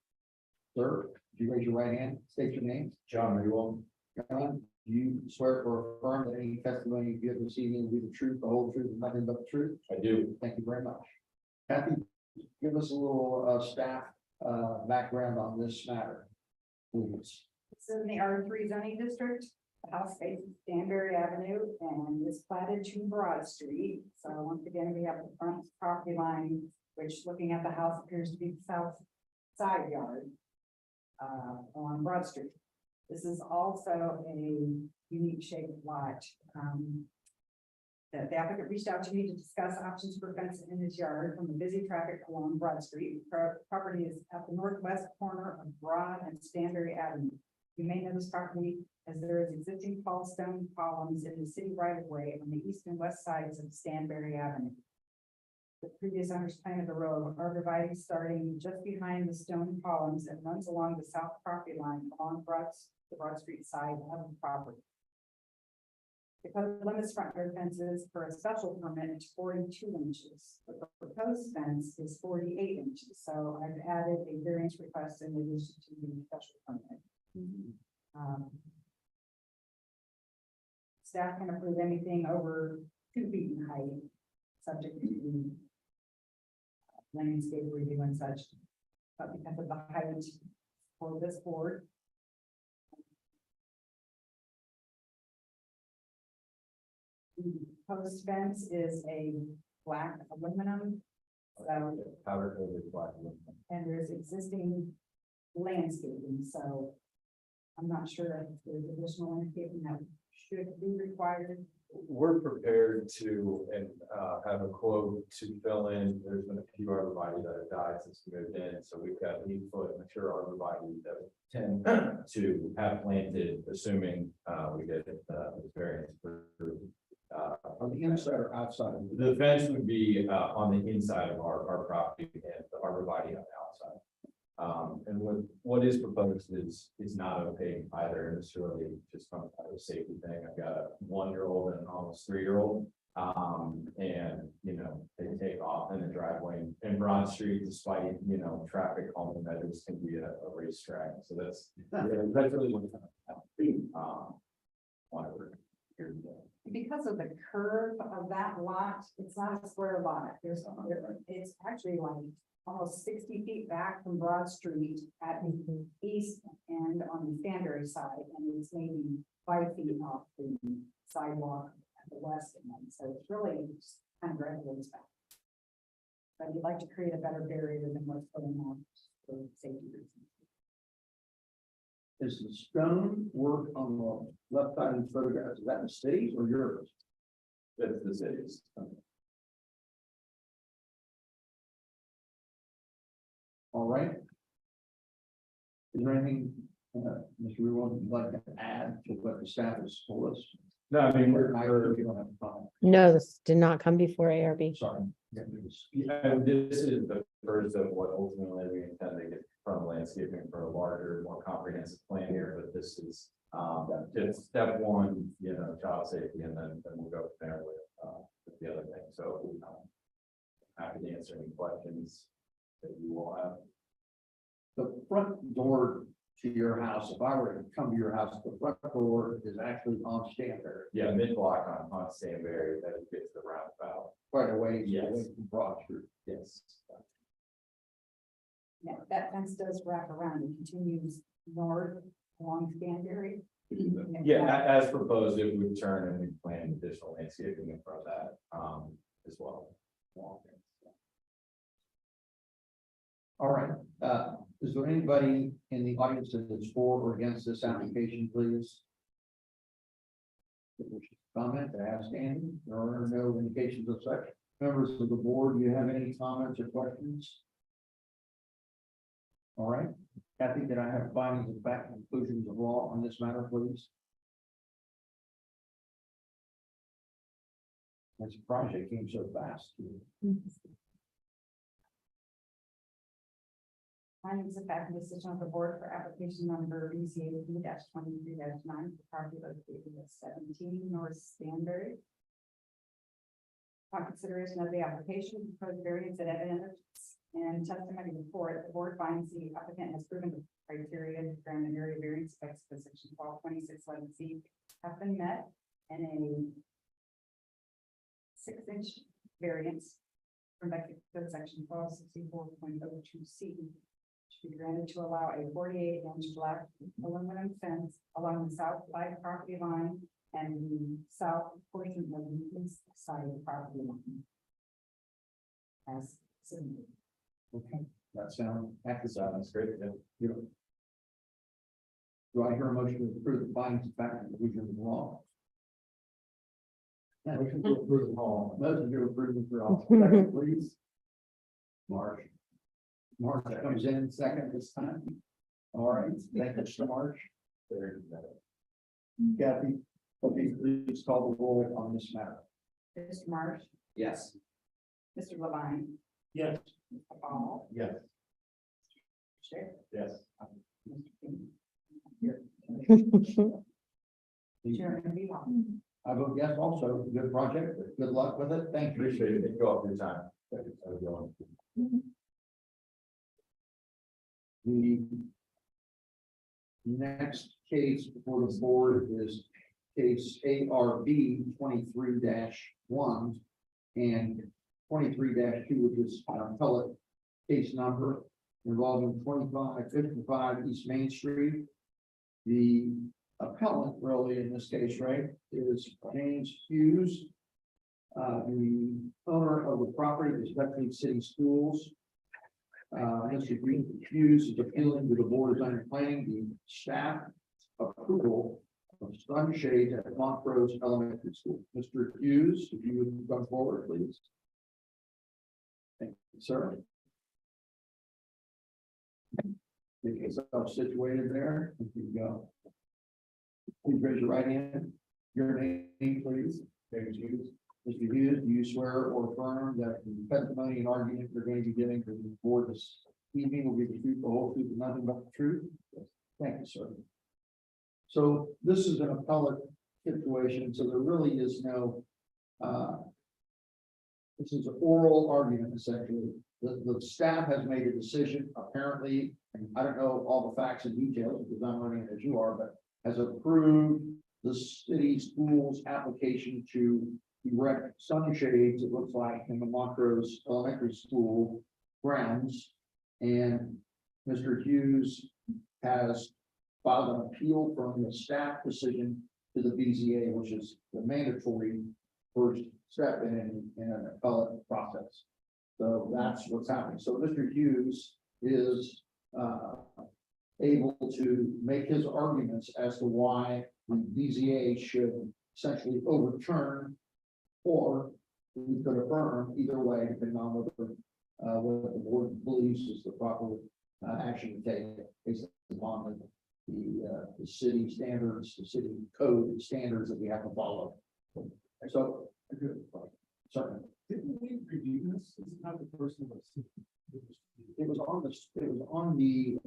Sir, if you raise your right hand, state your name. John Rewald. John, do you swear or affirm that any testimony you give this evening will be the truth, the whole truth, and nothing but the truth? I do. Thank you very much. Kathy, give us a little staff background on this matter, please. It's in the R3 zoning district. The house faces Danbury Avenue and is platted to Broad Street. So once again, we have the front property line, which looking at the house appears to be the south side yard on Broad Street. This is also a unique shaped lot. The applicant reached out to me to discuss options for fencing in his yard from the busy traffic along Broad Street. Property is at the northwest corner of Broad and Stanbury Avenue. You may know this property as there is existing tall stone columns in the city right of way on the east and west sides of Stanbury Avenue. The previous owners planted a row of arborvitae starting just behind the stone columns and runs along the south property line along the Broad Street side of the property. The code limits front yard fences for a special permit to 42 inches. The proposed fence is 48 inches. So I've added a variance request in addition to the special permit. Staff can approve anything over 2 feet in height, subject to landscape review and such. But because of the height for this board, the post fence is a black aluminum. So, Powder coated black aluminum. and there's existing landscaping, so I'm not sure if there's additional landscaping that should be required. We're prepared to, and have a quote to fill in. There's been a few arborvitae that have died since we moved in, so we've got 8-foot mature arborvitae that we tend to have planted, assuming we get this variance approved. On the inside or outside? The fence would be on the inside of our property and the arborvitae on the outside. And what is proposed is not opaque either, necessarily just from a safety thing. I've got a 1-year-old and an almost 3-year-old. And they take off in the driveway in Broad Street, despite traffic calming measures can be a racetrack. So that's really what why we're here today. Because of the curve of that lot, it's not a square lot. It's actually like almost 60 feet back from Broad Street at the east end on the Stanbury side, and it's maybe 5 feet off the sidewalk at the west end. So it's really just kind of graduates back. But you'd like to create a better barrier than what's going on for safety reasons. Is the stone work on the left side of the photograph, is that the city's or yours? That's the cities. All right. Is there anything, Mr. Rewald, you'd like to add to what the staff has told us? No, I mean, We don't have time. No, this did not come before ARB. Sorry. yeah, this is the first of what ultimately we intend to get from landscaping for a larger, more comprehensive plan here, but this is just step one, child safety, and then we'll go from there with the other thing. So happy to answer any questions that you will have. The front door to your house, if I were to come to your house, the front door is actually on Stanbury, Yeah, mid-block on Stanbury, that it gets the roundabout. quite away Yes. away from Broad Street. Yes. Yeah, that fence does wrap around and continues north along Stanbury. Yeah, as proposed, it would turn and we plan additional landscaping in front of that as well. All right, is there anybody in the audience that is for or against this application, please? That wishes to comment, to ask Andy, there are no indications of such. Members of the board, do you have any comments or questions? All right, Kathy, did I have findings of fact and conclusions of law on this matter, please? I'm surprised it came so fast. Findings of fact and decision of the board for application number BCAP 23-9, property located at 17 North Stanbury. On consideration of the application, proposed variance and evidence and testimony before it, the board finds the applicant has proven the criteria to grant an area variance specs for section 122611C have been met, and a 6-inch variance from Bexley Code section 1264.02C should be granted to allow a 48-inch black aluminum fence along the south side property line and the south portion of the east side of the property line. As submitted. Okay, that sounds accurate. That's great. Yeah. Beautiful. Do I hear a motion to approve the findings of fact and conclusions of law? Motion to approve all. Motion to approve for all. Second, please. Marsh. Marsh comes in second this time. All right, thank you, Mr. Marsh. Kathy, please call the roll on this matter. Mr. Marsh, Yes. Mr. Levine, Yes. Mr. Paul, Yes. Chair, Yes. Mr. King, Chairman Bebop. I vote yes also. Good project. Good luck with it. Thank you. Appreciate it. Thank you all for your time. Have a good one. The next case before the board is case ARB 23-1 and 23-2, which is an appellate case number involving 2555 East Main Street. The appellant really in this case, right, is James Hughes. The owner of the property is Bexley City Schools. Mr. Hughes is appealing to the Board of Design and Planning, the staff approval of sunshade at Montrose Elementary School. Mr. Hughes, if you would come forward, please. Thank you, sir. Make yourself situated there. If you go. Please raise your right hand. Your name, please. James Hughes. Mr. Hughes, do you swear or affirm that the testimony and argument you're going to be giving to the board this evening will be the truth, the whole truth, and nothing but the truth? Thank you, sir. So this is an appellate situation, so there really is no, this is an oral argument essentially. The staff has made a decision apparently, and I don't know all the facts and details because I'm learning as you are, but has approved the city schools application to erect sunshades, it looks like, in the Montrose Elementary School grounds. And Mr. Hughes has filed an appeal from the staff decision to the BZA, which is the mandatory first step in an appellate process. So that's what's happening. So Mr. Hughes is able to make his arguments as to why the BZA should essentially overturn, or we could affirm, either way, depending on what the board believes is the proper action to take based upon the city standards, the city code and standards that we have to follow. So, certainly. Didn't we review this? This is not the first one. It was on the,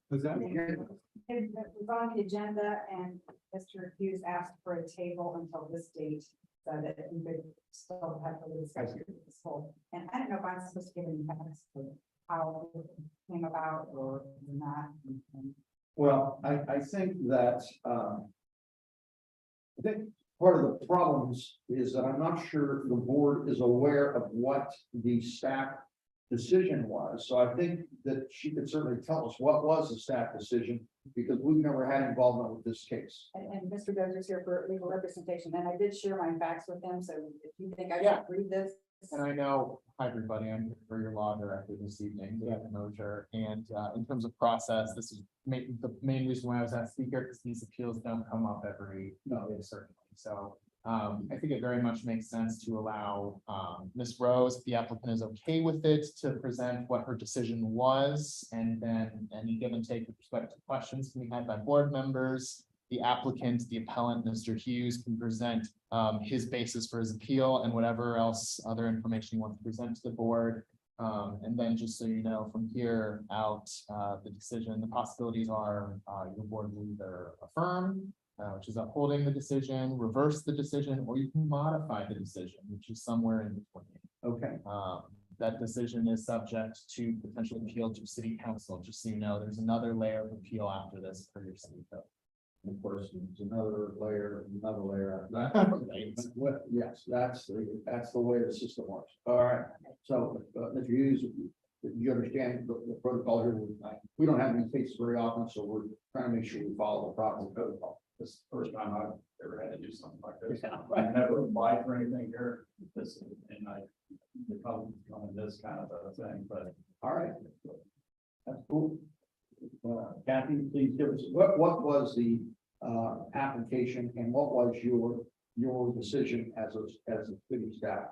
Was that? It was on the agenda and Mr. Hughes asked for a table until this date so that we could still have the discussion of this whole. And I don't know if I'm supposed to give any facts for how it came about or not. well, I think that, I think part of the problems is that I'm not sure the board is aware of what the staff decision was. So I think that she could certainly tell us what was the staff decision, because we've never had involvement with this case. And Mr. Dozier's here for legal representation, and I did share my facts with him, so if you think I Yeah. should read this. And I know, hi, everybody, I'm here for your law director this evening, David Mosier, and in terms of process, this is the main reason why I was asked speaker, because these appeals don't come up every, certainly, so. I think it very much makes sense to allow Ms. Rose, if the applicant is okay with it, to present what her decision was, and then any give and take with respect to questions can be had by board members. The applicant, the appellant, Mr. Hughes, can present his basis for his appeal and whatever else other information he wants to present to the board. And then just so you know, from here out, the decision, the possibilities are your board will either affirm, which is upholding the decision, reverse the decision, or you can modify the decision, which is somewhere in between. Okay. That decision is subject to potential appeal to city council, just so you know, there's another layer of appeal after this for your city code. And of course, there's another layer after that. Well, yes, that's the way the system works. All right. So, Mr. Hughes, you understand the protocol here. We don't have any cases very often, so we're trying to make sure we follow the proper protocol. This is the first time I've ever had to do something like this. Yeah, I've never applied for anything here, this, and the problem on this kind of a thing, but. All right. That's cool. Kathy, please give us, what was the application and what was your decision as a city staff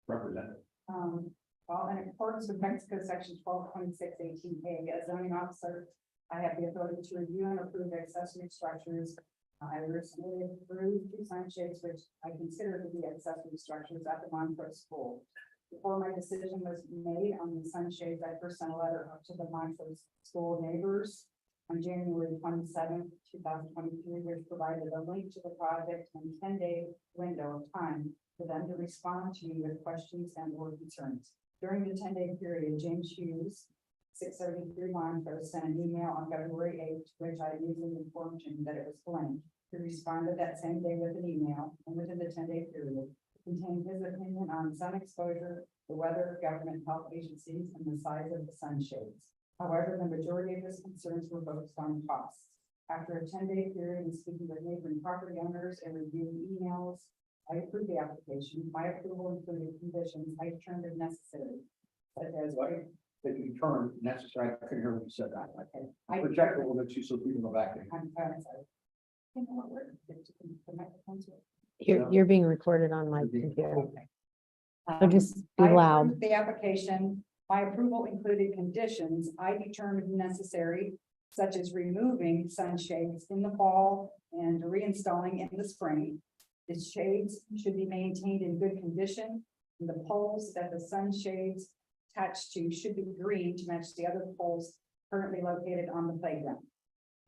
representative? Well, in accordance with Mexico section 1226(18)A, as zoning officer, I have the authority to review and approve accessory structures. I recently approved 2 sunshades, which I consider to be accessory structures at the Montrose School. Before my decision was made on the sunshades, I first sent a letter up to the Montrose School neighbors on January 27th, 2023, which provided a link to the project and 10-day window of time for them to respond to me with questions and or concerns. During the 10-day period, James Hughes, 673 Montrose, sent an email on February 8th, which I immediately informed him that it was blank. He responded that same day with an email, and within the 10-day period, contained his opinion on sun exposure, the weather, government health agencies, and the size of the sunshades. However, the majority of his concerns were focused on costs. After a 10-day period and speaking with neighboring property owners and reviewing emails, I approved the application. My approval included conditions I determined as necessary, such as That you term necessary, I couldn't hear when you said that. okay, I project a little bit too, so we can go back. I'm sorry. You know what word? The microphone's working. You're being recorded on my computer. So just be I loud. approved the application. My approval included conditions I determined necessary, such as removing sunshades in the fall and reinstalling in the spring. The shades should be maintained in good condition, and the poles that the sunshades attached to should be green to match the other poles currently located on the playground.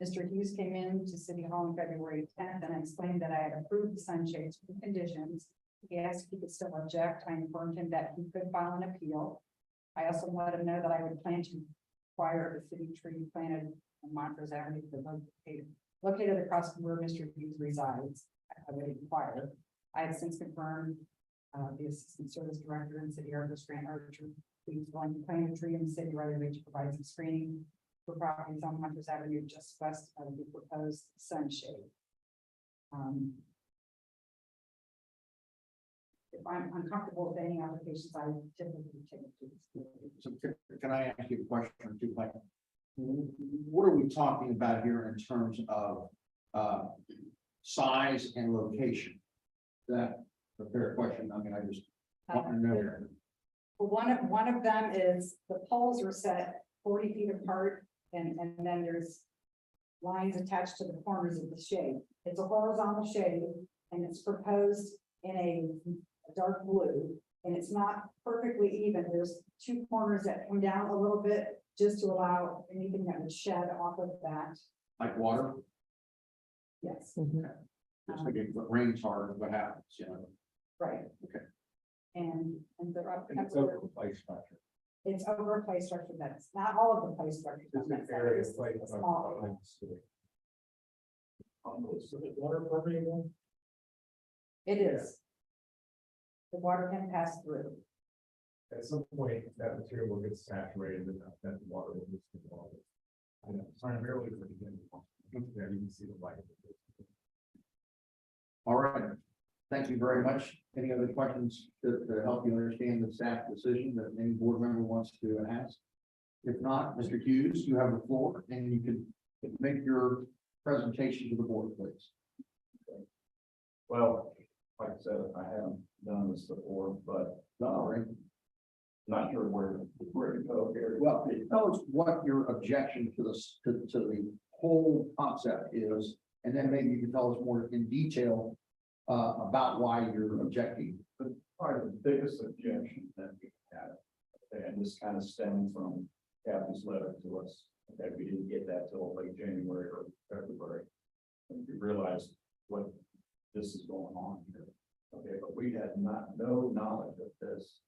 Mr. Hughes came in to City Hall on February 10th, and I explained that I had approved the sunshades with conditions. He asked if he could still object. I informed him that he could file an appeal. I also let him know that I would plan to acquire a city tree planted on Montrose Avenue, located across from where Mr. Hughes resides. I would inquire. I have since confirmed, the Assistant Service Director and City Arborist Grant Archer, who's going to plant a tree in the city right away to provide some screening for properties on Hunters Avenue just west of the proposed sunshade. If I'm uncomfortable with any applications, I typically take it to the school. So can I ask you a question or two, Mike? What are we talking about here in terms of size and location? Is that a fair question? I mean, I just want to know. Well, one of them is the poles are set 40 feet apart, and then there's lines attached to the corners of the shade. It's a horizontal shade, and it's proposed in a dark blue, and it's not perfectly even. There's two corners that come down a little bit just to allow anything that would shed off of that. Like water? Yes, Just like it rains hard, what happens, you know? right. Okay. And they're up. And it's over the play structure. It's over a play structure that's not all of the play structure. Just an area of play. Small area. Water permeable? It is. The water can pass through. At some point, that material will get saturated and that water will just involve it. I know, primarily for the beginning. Yeah, you can see the light. All right. Thank you very much. Any other questions to help you understand the staff decision that any board member wants to ask? If not, Mr. Hughes, you have the floor and you can make your presentation to the board, please. Well, like I said, I haven't done this before, but, not sure where to go here. Well, tell us what your objection to this, to the whole concept is, and then maybe you can tell us more in detail about why you're objecting. Probably the biggest objection that we had, and this kind of stemmed from Kathy's letter to us, that we didn't get that till late January or February. And we realized what this is going on here. Okay, but we had no knowledge of this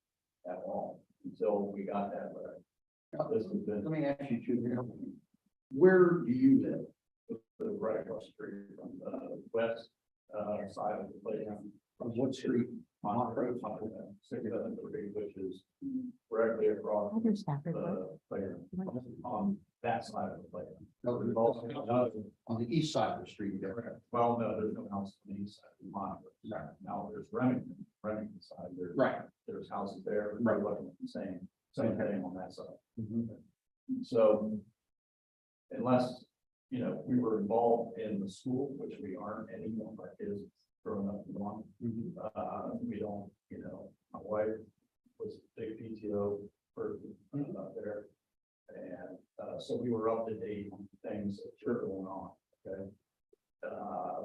at all until we got that letter. This has been Let me ask you two, where do you live? right across the street from the west side of the playground. On what street? Montrose, 673, which is directly across the playground, on that side of the playground. No, We've also on the east side of the street there. well, no, there's no house on the east side of Montrose. Now there's Remington side, Right. there's houses there, Right. they're looking at the same thing on that side. Mhm. So unless, you know, we were involved in the school, which we aren't anymore, my kids growing up in one. We don't, you know, my wife was a big PTO person there. And so we were up to date on things that were going on, okay?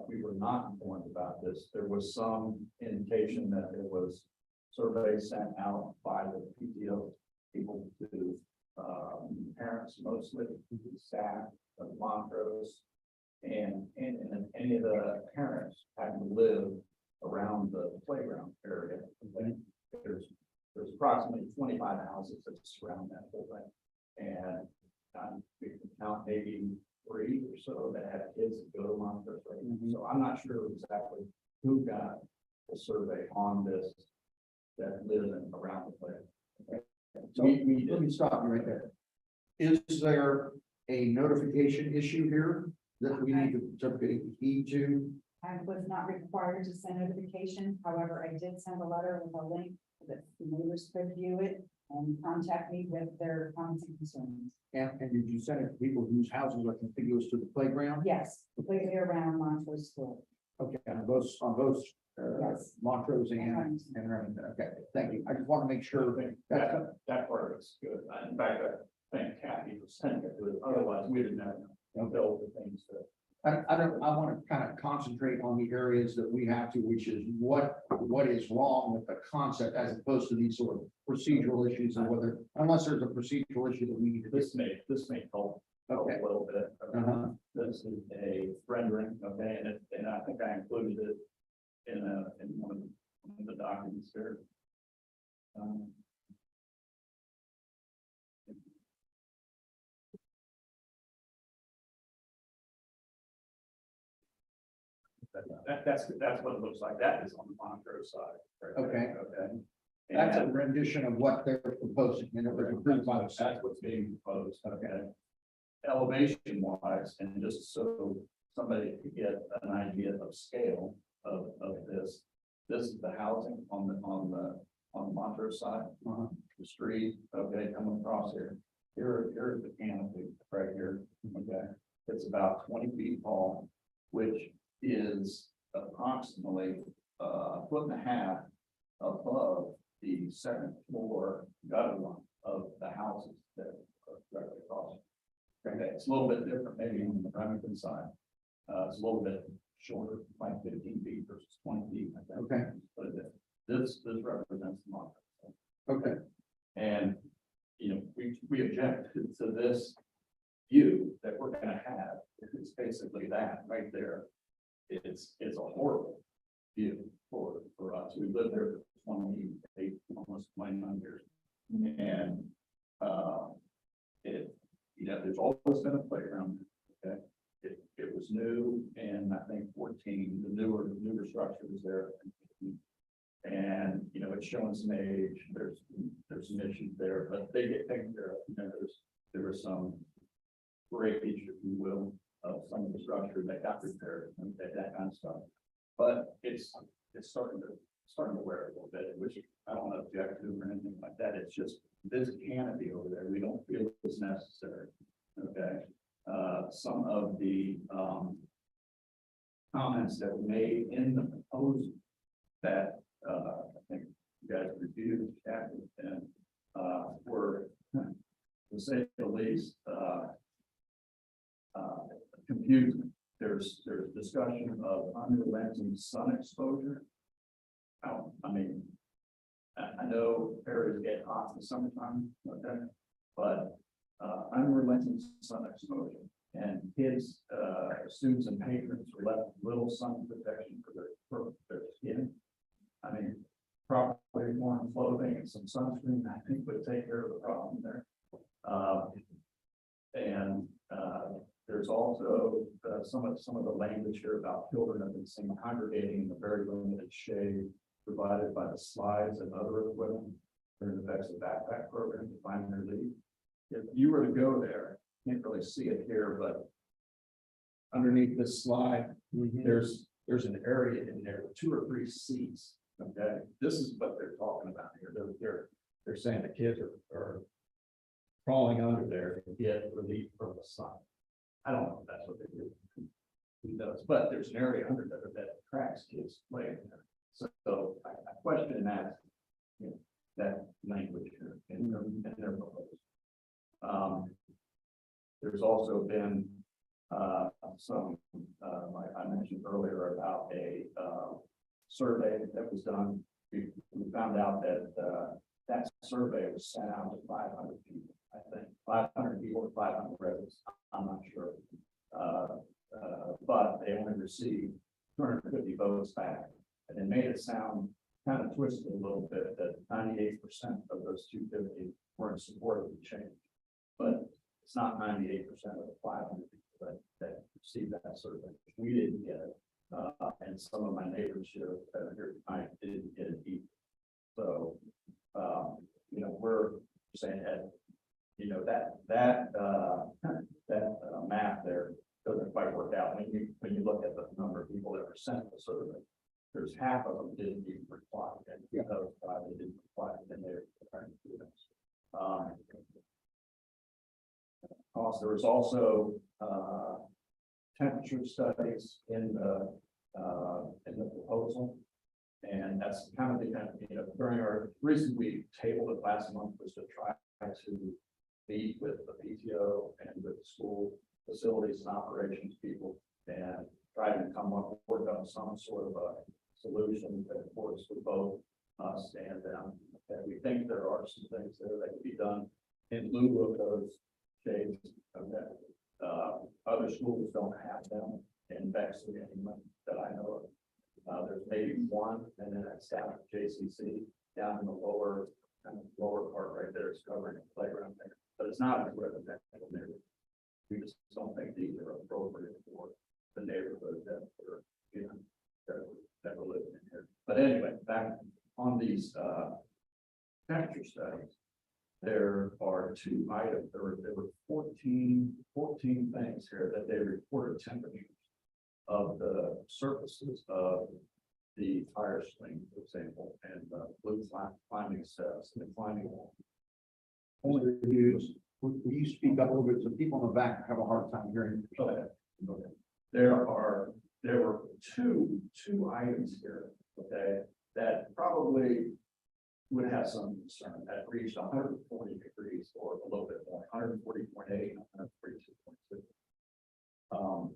We were not informed about this. There was some indication that there was surveys sent out by the PTO people to parents mostly, staff of Montrose. And any of the parents had to live around the playground area. There's approximately 25 houses that surround that whole thing. And we can count maybe 3 or so that have kids that go to Montrose. So I'm not sure exactly who got the survey on this that live in around the playground. So let me stop you right there. Is there a notification issue here that we need to take heed to? I was not required to send notification. However, I did send a letter with a link that the neighbors could view it and contact me with their comments and concerns. And did you send it to people whose houses are contiguous to the playground? Yes, completely around Montrose School. Okay, on both Yes. Montrose and Remington. Okay, thank you. I just want to make sure that That part is good. In fact, I thank Kathy for sending it to us. Otherwise, we didn't know the things that. I want to kind of concentrate on the areas that we have to, which is what is wrong with the concept as opposed to these sort of procedural issues and whether, unless there's a procedural issue that we need to. This may help Okay. a little bit. Uh-huh. This is a rendering, okay, and I think I included it in one of the documents here. That's what it looks like. That is on the Montrose side. right there. Okay. Okay. That's a And rendition of what they're proposing, and it was approved by the that's state. what's being proposed, okay? Elevation wise, and just so somebody could get an idea of scale of this. This is the housing on the Montrose side, Uh-huh. the street, okay, coming across here. Here's the canopy right here, okay? It's about 20 feet tall, which is approximately a foot and a half above the second floor gutter line of the houses that are directly across. Okay, it's a little bit different maybe on the Remington side. It's a little bit shorter, like 15 feet versus 20 feet. I think. Okay. But this represents the market. Okay, And, we object to this view that we're gonna have. It's basically that right there. It's a horrible view for us. We lived there for 28, almost 29 years. And, there's always been a playground. Okay. It was new and I think 14, the newer structure was there. And, it's showing some age, there's some issues there, but they get taken care of. There was some breakage, if you will, of some of the structure that got repaired and that kind of stuff. But it's starting to wear a little bit, which I don't object to or anything like that. It's just this canopy over there, we don't feel is necessary. Okay. Some of the comments that were made in the proposal that I think you guys reviewed and were, to say the least, confusing. There's discussion of unrelenting sun exposure. I know areas get hot in the summertime, okay, but unrelenting sun exposure and kids, students and patrons are left with little sun protection for their skin. Properly worn clothing and some sunscreen, I think would take care of the problem there. There's also some of the language here about children have been seen congregating in the very limited shade provided by the slides and other equipment during the Bexley backpack program to find their lead. If you were to go there, you can't really see it here, but underneath this slide, there's an area in there with 2 or 3 seats. Okay, this is what they're talking about here. They're saying the kids are crawling under there to get relief from the sun. I don't know if that's what they do. Who knows? But there's an area under there that attracts kids playing there. So I question that, that language here in their proposal. There's also been some, like I mentioned earlier, about a survey that was done. We found out that that survey was sent out to 500 people. I think 500 people or 500 residents. I'm not sure. But they only received 250 votes back, and it made it sound kind of twisted a little bit that 98% of those 250 were in support of the change. But it's not 98% of the 500 people that received that survey. We didn't get it. And some of my neighbors here tonight didn't get it either. So, we're saying that, that math there doesn't quite work out. When you look at the number of people that were sent the survey, there's half of them didn't even reply, and because they didn't reply, then they're trying to do this. Also, there was also temperature studies in the proposal. And that's kind of during our reason we tabled it last month was to try to meet with the PTO and with school facilities and operations people and try to work on some sort of a solution that works for both us and them. And we think there are some things there that could be done in lieu of those shades. Okay. Other schools don't have them in Bexley anymore that I know of. There's maybe one, and then that's down at JCC, down in the lower part right there is covering the playground there, but it's not a residential neighborhood. We just don't think these are appropriate for the neighborhood that we're in. that were living in here. But anyway, back on these, temperature studies, there are two items, there were 14 things here that they reported temperatures of the surfaces of the tire swing, for example, and blue climbing steps and the climbing wall. Only reviews, will you speak up a little bit, so people in the back have a hard time hearing? Okay. There were two items here, okay, that probably would have some concern that reached 140 degrees or a little bit more, 140.8, 142.2.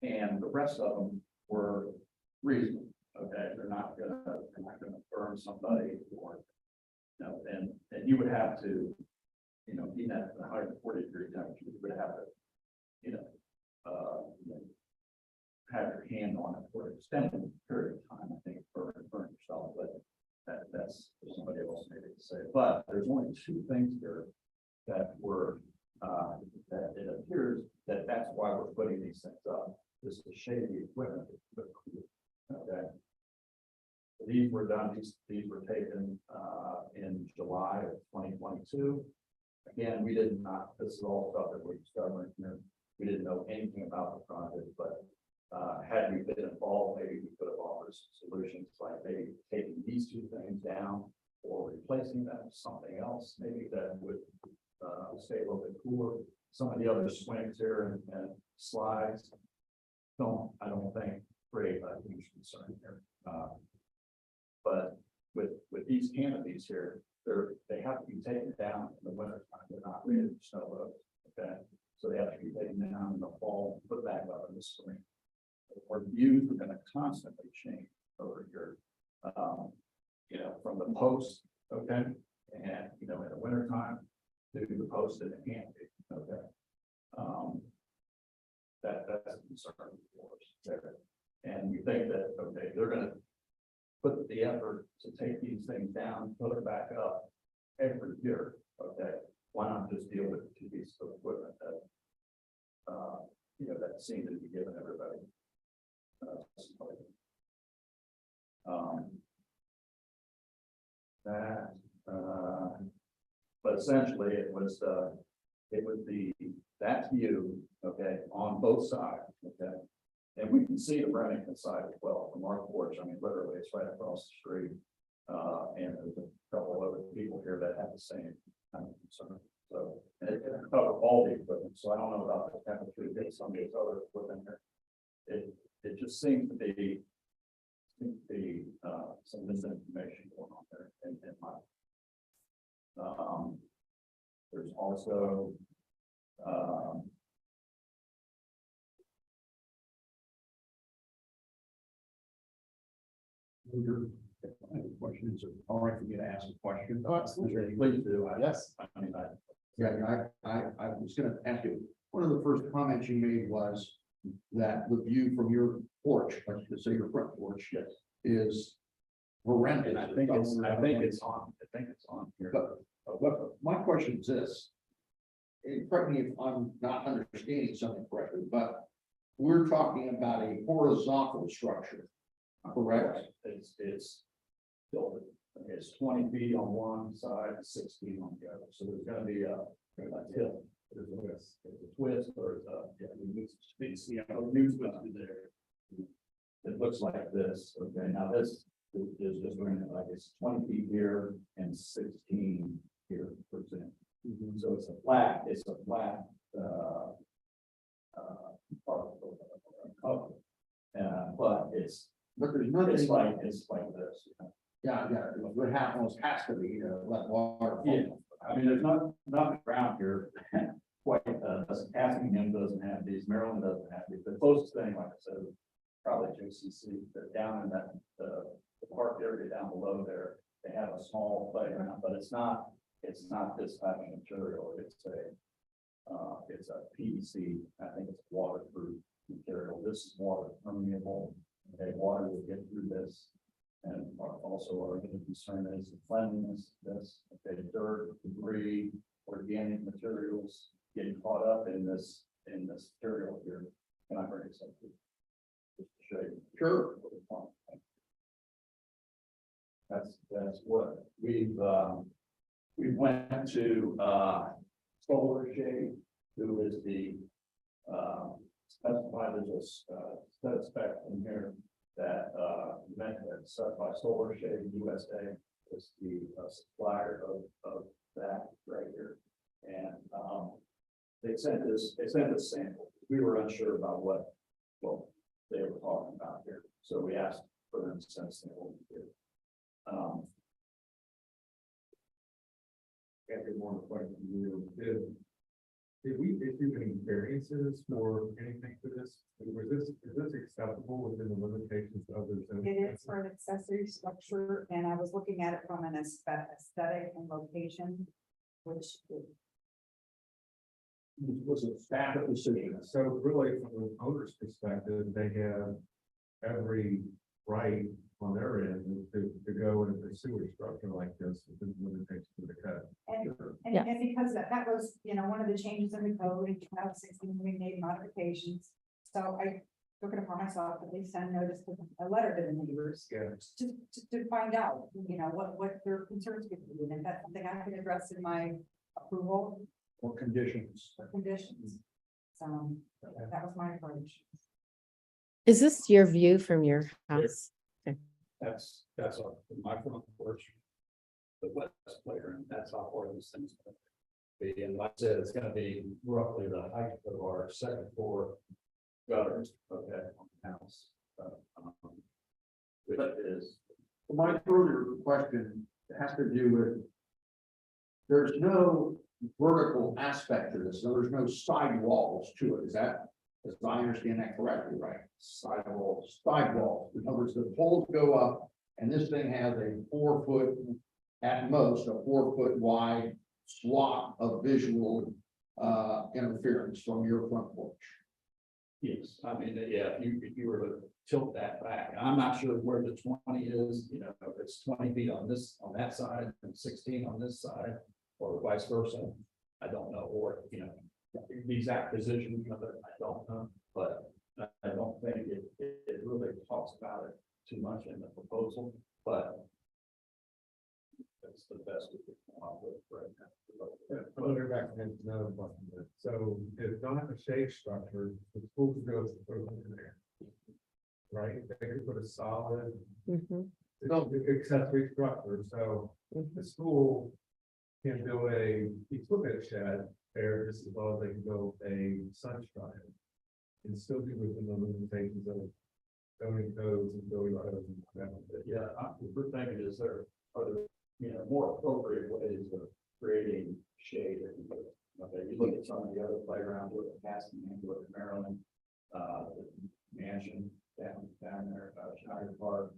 And the rest of them were reasonable, okay, they're not gonna burn somebody or, you know, and you would have to, you know, be at the 140-degree temperature, you would have to, you know, have your hand on it for an extended period of time, I think, burn yourself, but that's for somebody else maybe to say. But there's only two things here that were, that it appears that that's why we're putting these things up. This is shady equipment. Okay. These were done, these were taken, in July of 2022. Again, we did not, this is all stuff that we're discovering here. We didn't know anything about the project, but had we been involved, maybe we could have offered some solutions, like maybe taking these two things down or replacing them with something else, maybe that would stay a little bit cooler. Some of the other swings here and slides I don't think create a huge concern here. But with these canopies here, they have to be taken down in the winter time. They're not ready to snow load. Okay, so they have to be taken down in the fall, put back up in the spring. Our views are going to constantly change over here. You know, from the post, okay, and you know, in the winter time, to the post in the canopy, okay. That's a concern for us there. And we think that, okay, they're going to put the effort to take these things down, put it back up every year, okay. Why not just deal with two pieces of equipment that, you know, that seem to be giving everybody. But essentially it was that view, okay, on both sides, okay. And we can see the Remington side as well from our porch. I mean, literally it's right across the street. And there's a couple of other people here that have the same kind of concern. So, and it cover all the equipment, so I don't know about the temperature that some of these other equipment here. It just seems to be some misinformation going on there in my. There's also Questions, all right for me to ask a question? oh, absolutely, please do. Yes, I mean, I was gonna ask you, one of the first comments you made was that the view from your porch, like you say, your front porch, yes, is horrendous. and I think it's on here. But my question is this, and correct me if I'm not understanding something correctly, but we're talking about a horizontal structure, correct? It's 20 feet on one side, 6 feet on the other, so there's gonna be a hill. There's a twist, or new twist there. It looks like this, okay, now this is just running like it's 20 feet here and 16 here, for example. So it's a flat, but But there's nothing it's like this. yeah, what happens has to be, let water. Yeah, I mean, there's nothing around here. Quite, Askingham doesn't have these, Maryland doesn't have these, the closest thing, like I said, is probably JCC, they're down in that, the park area down below there. They have a small playground, but it's not this type of material, it's a PVC, I think it's waterproof material, this is water permeable, okay, water will get through this. And also our other concern is the cleanliness, this, okay, dirt, debris, organic materials getting caught up in this material here. Can I bring it up? Just to shape. Sure. That's what we went to, Solar Shade, who is the, specified as a, set spec in here that, meant that set by Solar Shade USA is the supplier of that right here. And, they sent us sample. We were unsure about what they were talking about here. So we asked for them to send us sample. After one question, did we issue any variances or anything for this? Is this acceptable within the limitations of the zone? It is for an accessory structure, and I was looking at it from an aesthetic and location, which Was a staff decision. So really, from the owner's perspective, they have every right on their end to go and pursue a structure like this within the limitations of the code. And because that was, one of the changes in the code in 2016, we made modifications. So I took it upon myself that they send notice to a letter to the neighbors Yeah. to find out, what their concerns could be, and if that's something I can address in my approval Or conditions. or conditions. So that was my approach. Is this your view from your house? That's my front porch. The west playground, that's how far these things are gonna be. And like I said, it's gonna be roughly the height of our second floor gutters, okay, on the house. Which is, My further question has to do with. There's no vertical aspect to this, so there's no side walls to it, is that, if I understand that correctly, right? sidewalls. Sidewalls, in other words, the poles go up, and this thing has a 4 foot, at most, a 4 foot wide swath of visual interference from your front porch. Yes, I mean, yeah, if you were to tilt that back, I'm not sure where the 20 is, if it's 20 feet on that side and 16 on this side, or vice versa. I don't know, or, the exact position of it, I don't know, but I don't think it really talks about it too much in the proposal, but that's the best we can come up with right now. I'll go back to another question. So it's not a shade structure, the schools go in there. Right, they could put a solid, Mhm. accessory structure, so the school can build a equipment shed there just as well as they can build a sunshine. And still be within the limitations of zoning codes and building codes and that. Yeah, we're thinking is there, are there, more appropriate ways of creating shade? Okay, you look at some of the other playgrounds, look at Castle, look at Maryland, the mansion down there, Shire Park.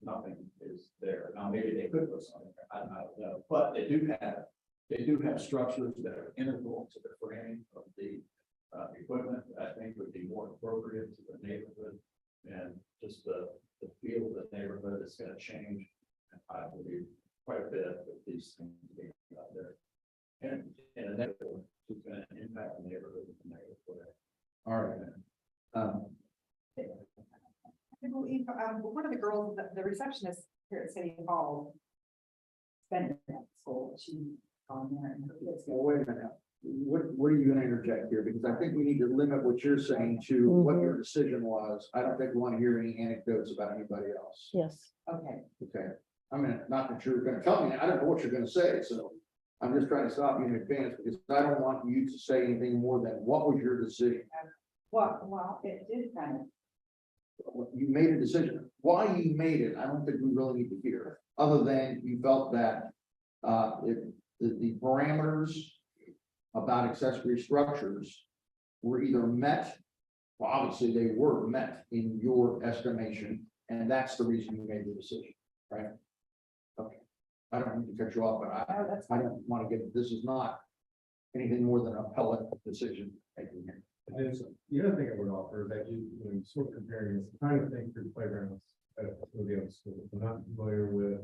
Nothing is there. Now, maybe they could put something there, I don't know, but they do have structures that are integral to the framing of the equipment that I think would be more appropriate to the neighborhood. And just the feel of the neighborhood is gonna change, I believe, quite a bit with these things being out there. And a neighborhood is gonna impact the neighborhood in the negative way. All right. I believe, one of the girls, the receptionist here at City Hall. Spent at school, she gone there and her kids. Well, wait a minute. What are you gonna interject here? Because I think we need to limit what you're saying to what your decision was. I don't think we want to hear any anecdotes about anybody else. Yes. Okay, Okay, I mean, not that you're gonna tell me, I don't know what you're gonna say, so. I'm just trying to stop you in advance because I don't want you to say anything more than what was your decision? well, it did kind of. You made a decision. Why you made it, I don't think we really need to hear, other than you felt that the parameters about accessory structures were either met, well, obviously they were met in your estimation, and that's the reason you made the decision, right? Okay, I don't need to cut you off, but Oh, that's I don't want to get, this is not anything more than an appellate decision making here. And then the other thing I would offer is that you sort of comparing this, trying to think through playgrounds at some of the other schools. I'm not familiar with,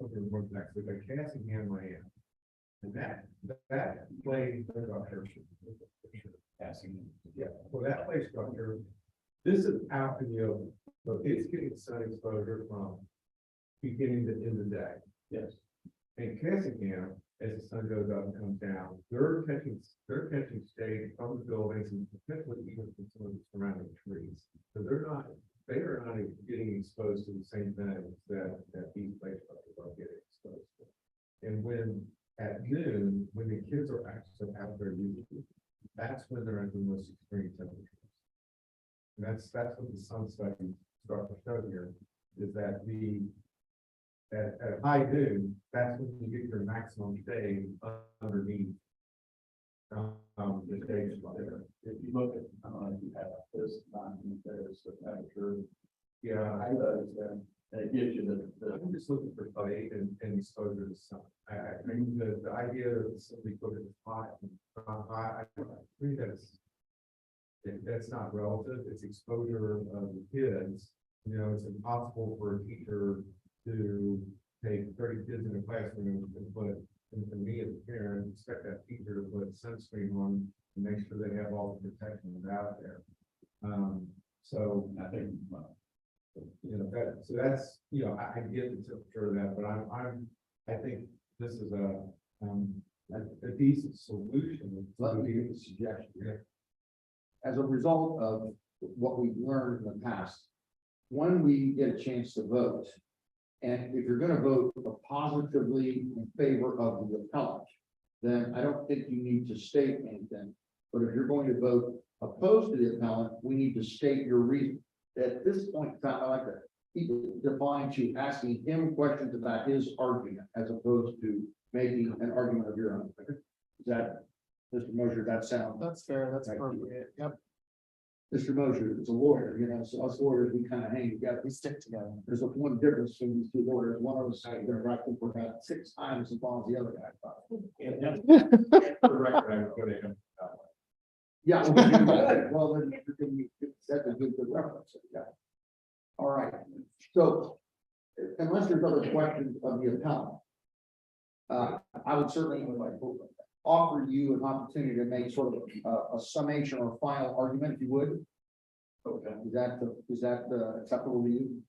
over in North Texas, but Cassingham, I am. And that play structure. Yeah, well, that play structure This is after, so it's getting sun exposure from beginning to end of the day. Yes. And Cassingham, as the sun goes up and comes down, they're catching shade from the buildings and potentially even from some of the surrounding trees. So they are not getting exposed to the same things that these places are getting exposed to. And when at noon, when the kids are actually out there using it, that's when they're at the most extreme temperatures. And that's what the sun studies start to show here, is that at high noon, that's when you get your maximum shade underneath. The shade is there. If you look at, I don't know if you have this, there's the temperature. Yeah, I noticed that, and it gives you I'm just looking for light and exposure to sun. I mean, the idea that simply put it hot, I think that's not relative. It's exposure of the kids. It's impossible for a teacher to take 30 kids in a classroom and put, and me as a parent, expect that teacher to put sunscreen on and make sure they have all the protections out there. So I think, so that's, I get the temperature of that, but I think this is a decent solution. Let me give you a suggestion here. As a result of what we've learned in the past, when we get a chance to vote, and if you're gonna vote positively in favor of the appellant, then I don't think you need to state anything. But if you're going to vote opposed to the appellant, we need to state your reason. At this point in time, I like to keep it defined to asking him questions about his argument as opposed to making an argument of your own. Is that, Mr. Mosher, that sound? That's fair, that's Thank you. appropriate, yep, Mr. Mosher is a lawyer, so us lawyers, we kind of hang together. we stick together. There's one difference between these two lawyers. One of us is gonna write the report about 6 times as long as the other guy. For the record, I would put it in. Yeah, well, then that's a good reference. Yeah. All right, so unless there's other questions of the appellant, I would certainly offer you an opportunity to make sort of a summation or final argument, if you would. okay, Is that acceptable to you?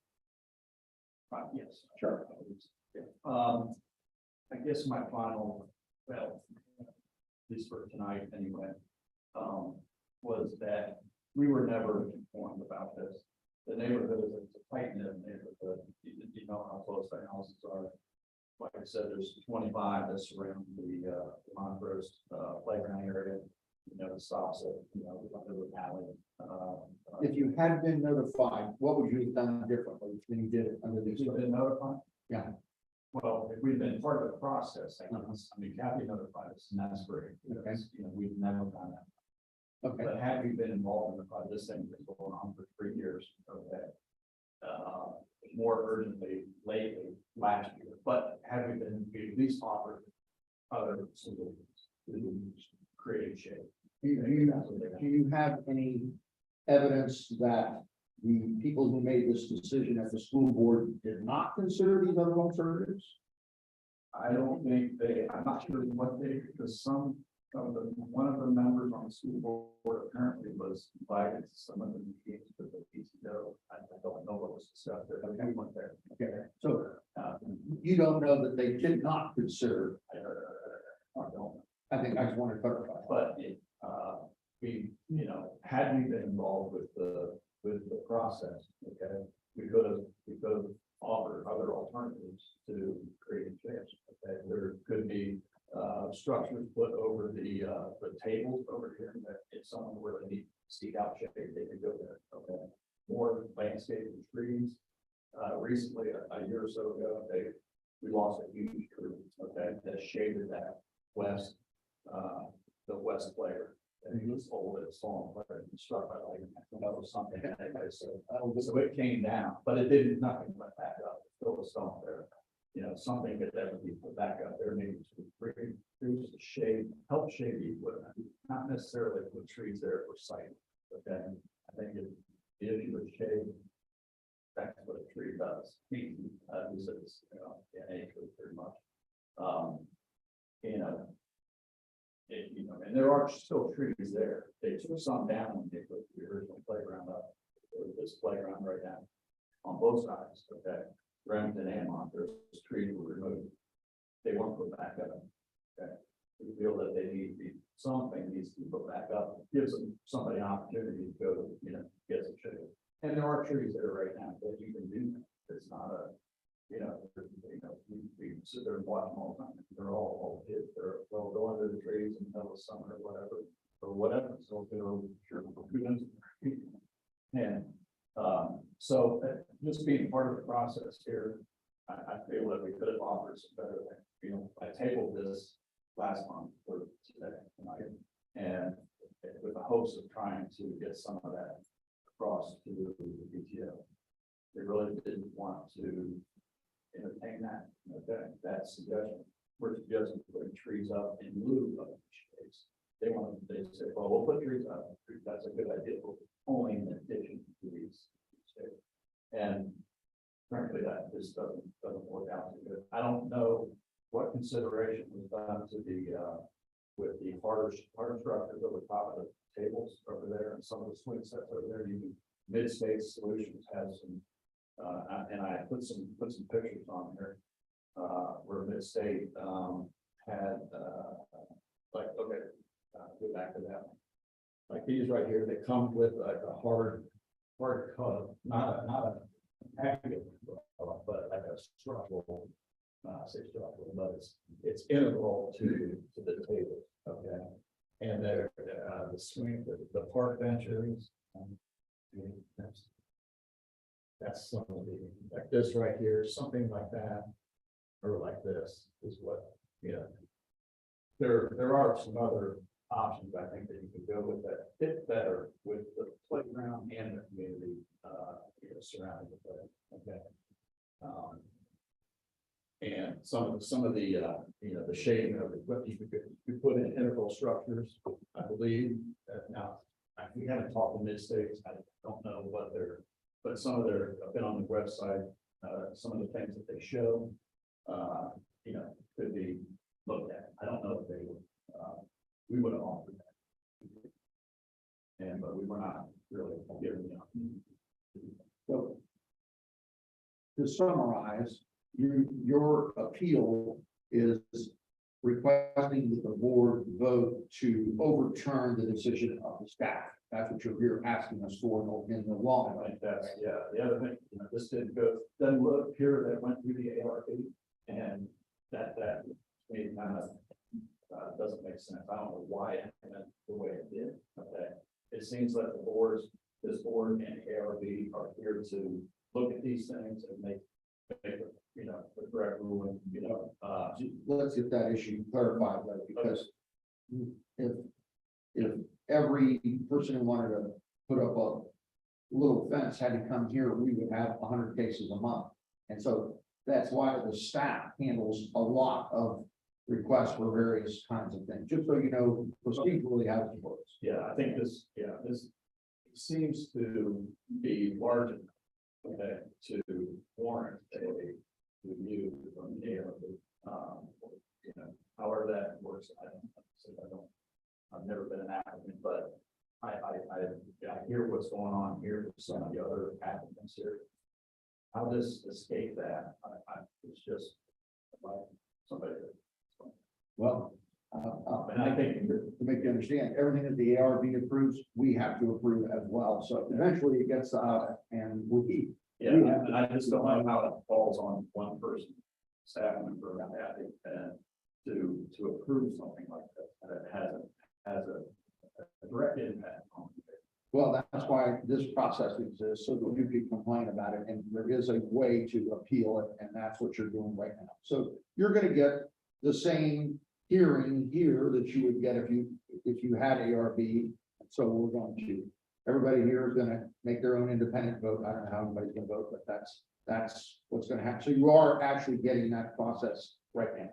yes. Sure. I guess my final, well, at least for tonight anyway, was that we were never informed about this. The neighborhood is a tight knit neighborhood. You know how close the houses are. Like I said, there's 25 that surround the Montrose playground area. The stops at, the alley. If you had been notified, what would you have done differently than you did it under these? You've been notified? Yeah. Well, if we've been part of the process, I mean, Kathy notified us, and that's great. Because, we've never done that. Okay, But have you been involved in this thing that's going on for 3 years? Okay. More urgently lately, last year, but have we been, we at least offered other solutions to create shade? do you have any evidence that the people who made this decision at the school board did not consider these other alternatives? I don't think I'm not sure what because one of the members on the school board apparently was invited to some of the meetings with the PTO. I don't know what was discussed there, but we went there. Okay, so you don't know that they did not consider. I don't. I think I just want to clarify. But we, had we been involved with the process, okay, we could have offered other alternatives to creating shades. Okay, there could be structures put over the tables over here that if someone were to need to seek out shade, they could go there. Okay, more landscaping trees. Recently, a year or so ago, we lost a huge tree. Okay, that shaded that the west player. And he was old, it was fallen, but it was struck by lightning. I think that was something. Anyway, so it came down, but it didn't, nothing went back up. It still was stone there. Something that would be put back up there, maybe to produce shade, help shade the equipment, not necessarily put trees there for sight. Okay, I think the issue with shade, that's what a tree does. This is, nature pretty much. And there are still trees there. They took some down when they put the original playground up. this playground right now. On both sides, okay, Remington and Montrose, trees were removed. They weren't put back up. Okay, we feel that they need to be, something needs to be put back up, gives them somebody an opportunity to go, get some shade. And there are trees there right now that you can do, it's not a, we sit there and watch them all the time, they're all kids, they'll go under the trees in the middle of summer or whatever, so they'll, sure. And, so just being part of the process here, I feel that we could have offered some better, I tabled this last month for today, tonight, and with the hopes of trying to get some of that across to the PTO. They really didn't want to entertain that suggestion. We're suggesting putting trees up in lieu of shades. They said, well, we'll put trees up, that's a good idea, but only in addition to these shades. And frankly, that just doesn't work out too good. I don't know what consideration was done to the, with the harder structures over top of the tables over there and some of the swing sets over there. Even Mid-State Solutions has some, and I put some pictures on here, where Mid-State, had, go back to that one. Like these right here, they come with like a hard cut, not a package, but like a structural, but it's integral to the table, okay? And there, the swing, the park benches, that's some of the, like this right here, something like that, or like this is what, there are some other options, I think, that you could go with that fit better with the playground and the community, surrounding the play, okay? And some of the, the shading of it, what you could put in integral structures, I believe. Now, we haven't talked to Mid-States, I don't know what they're, but some of their, I've been on the website, some of the things that they show, could be looked at. I don't know if they would, we would have offered that. But we were not really given the opportunity. So to summarize, your appeal is requesting that the board vote to overturn the decision of the staff. That's what you're here asking us for in the law. I think that's, yeah, the other thing, this doesn't look here that went through the ARP, and that made kind of doesn't make sense. I don't know why it went the way it did. Okay, it seems like this board and ARB are here to look at these things and make the correct ruling. Let's get that issue clarified, though, because if every person who wanted to put up a little fence had to come here, we would have 100 cases a month. And so that's why the staff handles a lot of requests for various kinds of things, just so you know, procedurally how it works. Yeah, I think this seems to be large enough, okay, to warrant a review from the ARB. However that works, I've never been an applicant, but I hear what's going on here with some of the other applicants here. How this escape that, it's just like somebody. Well, And I think to make you understand, everything that the ARB approves, we have to approve as well. So eventually it gets and we. yeah, and I just don't know how it falls on one person, staff member, and to approve something like that, that has a direct impact on. Well, that's why this process exists, so that you can complain about it, and there is a way to appeal it, and that's what you're doing right now. So you're gonna get the same hearing here that you would get if you had ARB. So we're going to, everybody here is gonna make their own independent vote. I don't know how everybody's gonna vote, but that's what's gonna happen. So you are actually getting that process right now.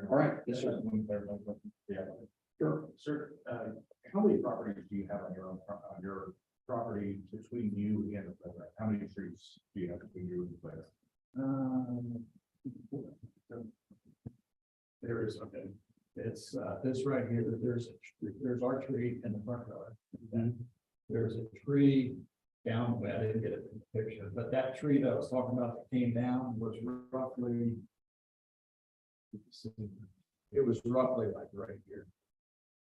All right. Yes, sir. Yeah. Sure. Sir, how many properties do you have on your property between you and the playground? How many streets do you have between you and the playground? There is, okay, it's this right here, there's our tree in the front yard. there's a tree down, well, I didn't get it in the picture, but that tree that I was talking about that came down was roughly. It was roughly like right here.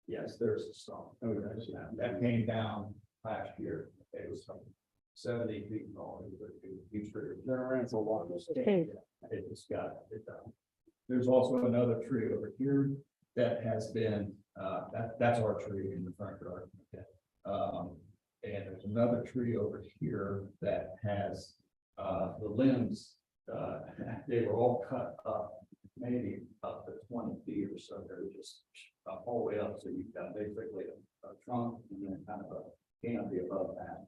Yes, there's a stump. Oh, yes, that came down last year. It was 70 feet tall. It was a huge tree. There around for a while. It just got it done. There's also another tree over here that has been, that's our tree in the front yard. And there's another tree over here that has, the limbs, they were all cut up, maybe up to 20 feet or so. They're just all the way up. So you've got basically a trunk and then kind of a canopy above that.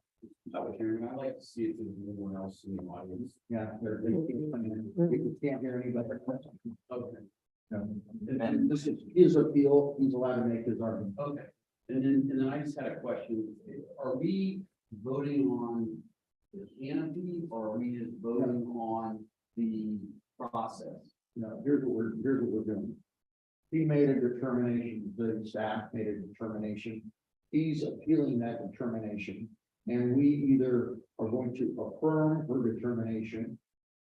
I would hear, I'd like to see if there's anyone else in the audience. Yeah, we can't hear anybody. Okay. And this is his appeal, he's allowed to make his argument. Okay. And then I just had a question. Are we voting on the canopy or are we just voting on the process? No, here's what we're doing. He made a determination, the staff made a determination. He's appealing that determination. And we either are going to affirm her determination,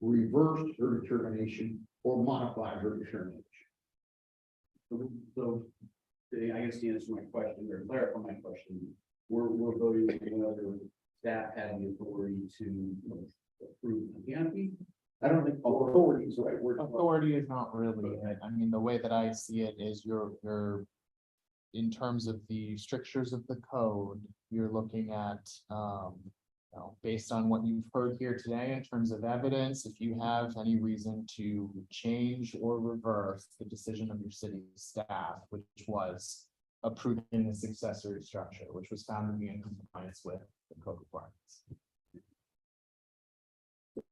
reverse her determination, or modify her determination. So I guess to answer my question or clarify my question, we're voting on whether staff had the authority to approve the canopy. I don't think authority is the right word. Authority is not really it. I mean, the way that I see it is you're in terms of the strictures of the code, you're looking at, you know, based on what you've heard here today in terms of evidence, if you have any reason to change or reverse the decision of your city staff, which was approving this accessory structure, which was found to be in compliance with the code requirements.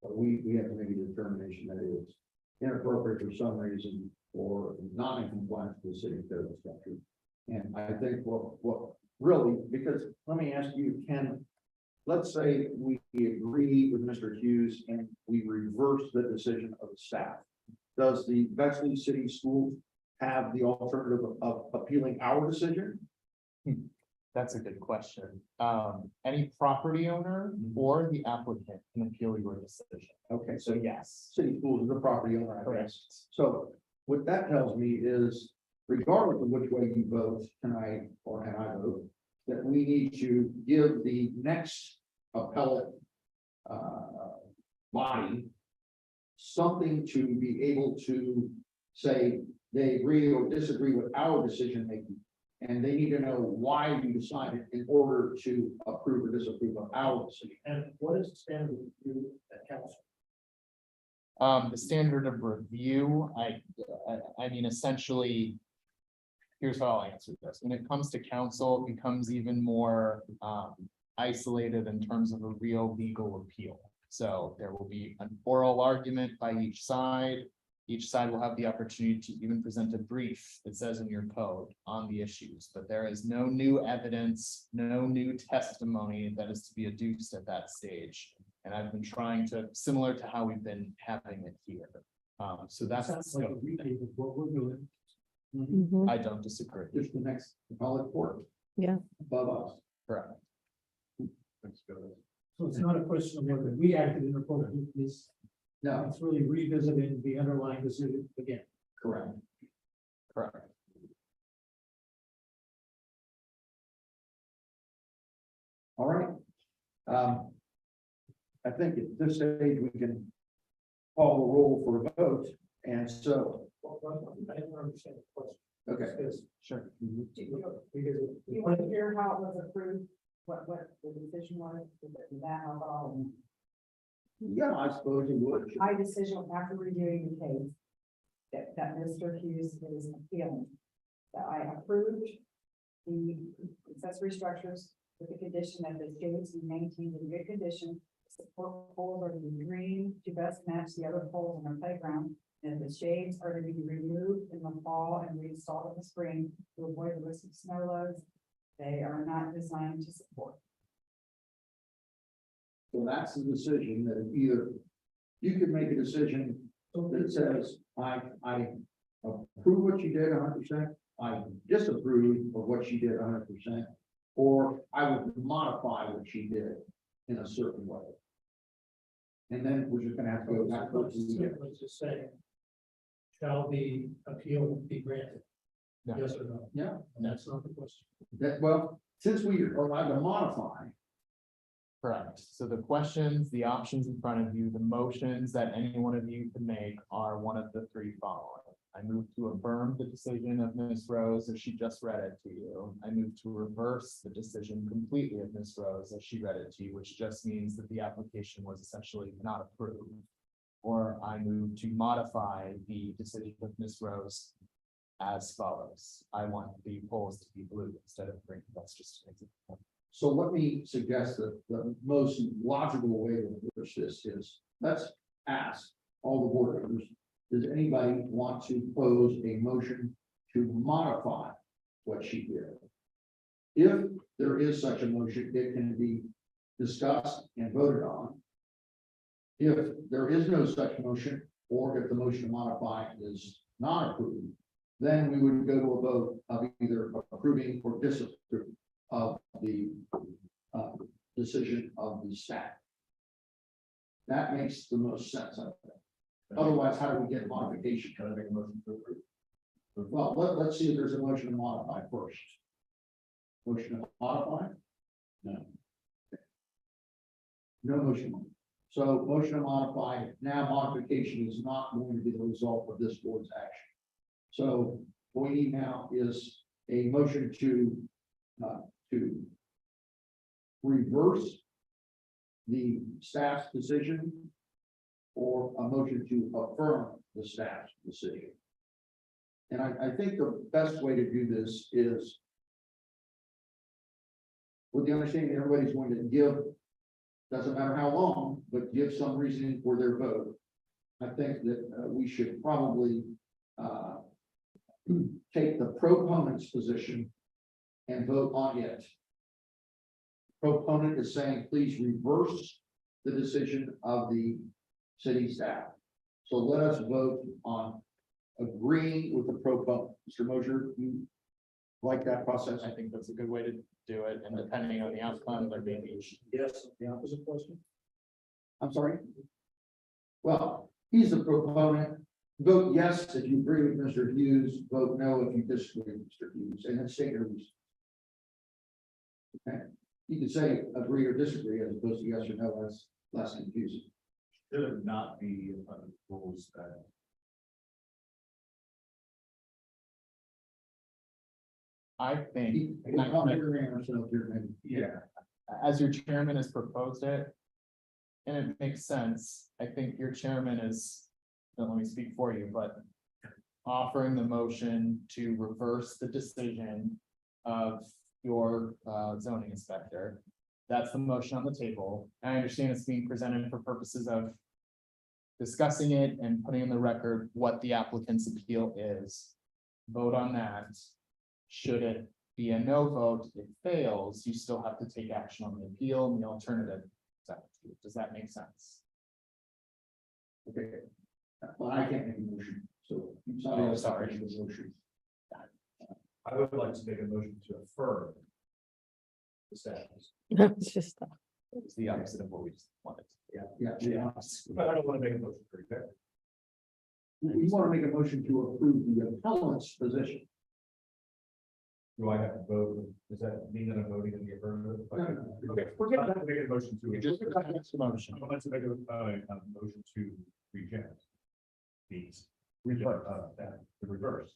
We have to make a determination that it is inappropriate for some reason or not in compliance with the city code structure. And I think what really, because let me ask you, Ken, let's say we agree with Mr. Hughes and we reverse the decision of the staff. Does the Bexley City Schools have the alternative of appealing our decision? That's a good question. Any property owner or the applicant can appeal your decision. Okay, So yes. City Schools is the property owner, I Correct. guess. So what that tells me is, regardless of which way you vote tonight, or and I vote, that we need to give the next appellate body something to be able to say they agree or disagree with our decision making. And they need to know why we decided in order to approve or disapprove of our decision. And what is the standard review at council? The standard of review, I mean, essentially, here's how I'll answer this. When it comes to council, it becomes even more isolated in terms of a real legal appeal. So there will be an oral argument by each side. Each side will have the opportunity to even present a brief, it says in your code, on the issues, but there is no new evidence, no new testimony that is to be adduced at that stage. And I've been trying to, similar to how we've been having it here. So that's the scope of things. What we're doing. Mhm. I don't disagree. Just the next appellate court. Yeah. Above us. Correct. So it's not a question of whether we acted inappropriately, No, it's really revisiting the underlying decision again. correct. Correct. All right. I think at this stage, we can call the roll for a vote, and so, I don't understand the question. okay. Because Sure. You want to hear how it was approved, what the decision was, did that help at all? Yeah, I suppose it would. My decision after reviewing the case, that Mr. Hughes is appealing, that I approved the accessory structures with the condition that the shades be maintained in good condition, support poles are to be green to best match the other poles in our playground, and the shades are to be removed in the fall and reinstalled in the spring to avoid the risk of snow loads. They are not designed to support. So that's the decision that either you could make a decision that says, I approve what you did 100%, I disapprove of what you did 100%, or I would modify what she did in a certain way. And then we're just gonna have to go back. Let's just say, shall the appeal be granted? No. Yes or no? Yeah. That's not the question. That, well, since we are allowed to modify, Correct. So the questions, the options in front of you, the motions that any one of you can make are one of the three following. I move to affirm the decision of Ms. Rose as she just read it to you. I move to reverse the decision completely of Ms. Rose as she read it to you, which just means that the application was essentially not approved. Or I move to modify the decision of Ms. Rose as follows. I want the polls to be blue instead of green. That's just an example. so let me suggest that the most logical way to approach this is, let's ask all the board members, does anybody want to pose a motion to modify what she did? If there is such a motion, it can be discussed and voted on. If there is no such motion, or if the motion to modify is not approved, then we would go to a vote of either approving or disapproving of the decision of the staff. That makes the most sense, I think. Otherwise, how do we get modification? Can I make a motion to approve? Well, let's see if there's a motion to modify first. Motion to modify? No. No motion. So motion to modify, now modification is not going to be the result of this board's action. So what we need now is a motion to reverse the staff's decision, or a motion to affirm the staff's decision. And I think the best way to do this is with the understanding that everybody's going to give, doesn't matter how long, but give some reasoning for their vote. I think that we should probably take the proponent's position and vote on it. Proponent is saying, please reverse the decision of the city staff. So let us vote on agreeing with the proponent. Mr. Mosher, you like that process? I think that's a good way to do it, and depending on the outcome, there may be. Yes, the opposite question? I'm sorry? Well, he's the proponent. Vote yes if you agree with Mr. Hughes, vote no if you disagree with Mr. Hughes, and then state your reasons. Okay, you can say agree or disagree as opposed to yes or no, that's less confusing. Should not be rules that. I think, He- I'm not hearing ourselves here, maybe. Yeah. as your chairman has proposed it, and it makes sense, I think your chairman is, don't let me speak for you, but offering the motion to reverse the decision of your zoning inspector. That's the motion on the table. I understand it's being presented for purposes of discussing it and putting in the record what the applicant's appeal is. Vote on that. Should it be a no vote, it fails, you still have to take action on the appeal and the alternative. Does that make sense? Okay. Well, I can't make a motion, so. Oh, sorry. Make a motion. I would like to make a motion to affirm the status. It's just, It's the opposite of what we just wanted. Yeah. But I don't want to make a motion for that. We want to make a motion to approve the appellant's position. Do I have to vote? Does that mean that I'm voting in the affirmative? No. Okay, we're gonna make a motion to. You just that's the motion. I'm going to make a motion to reject these. That, the reverse.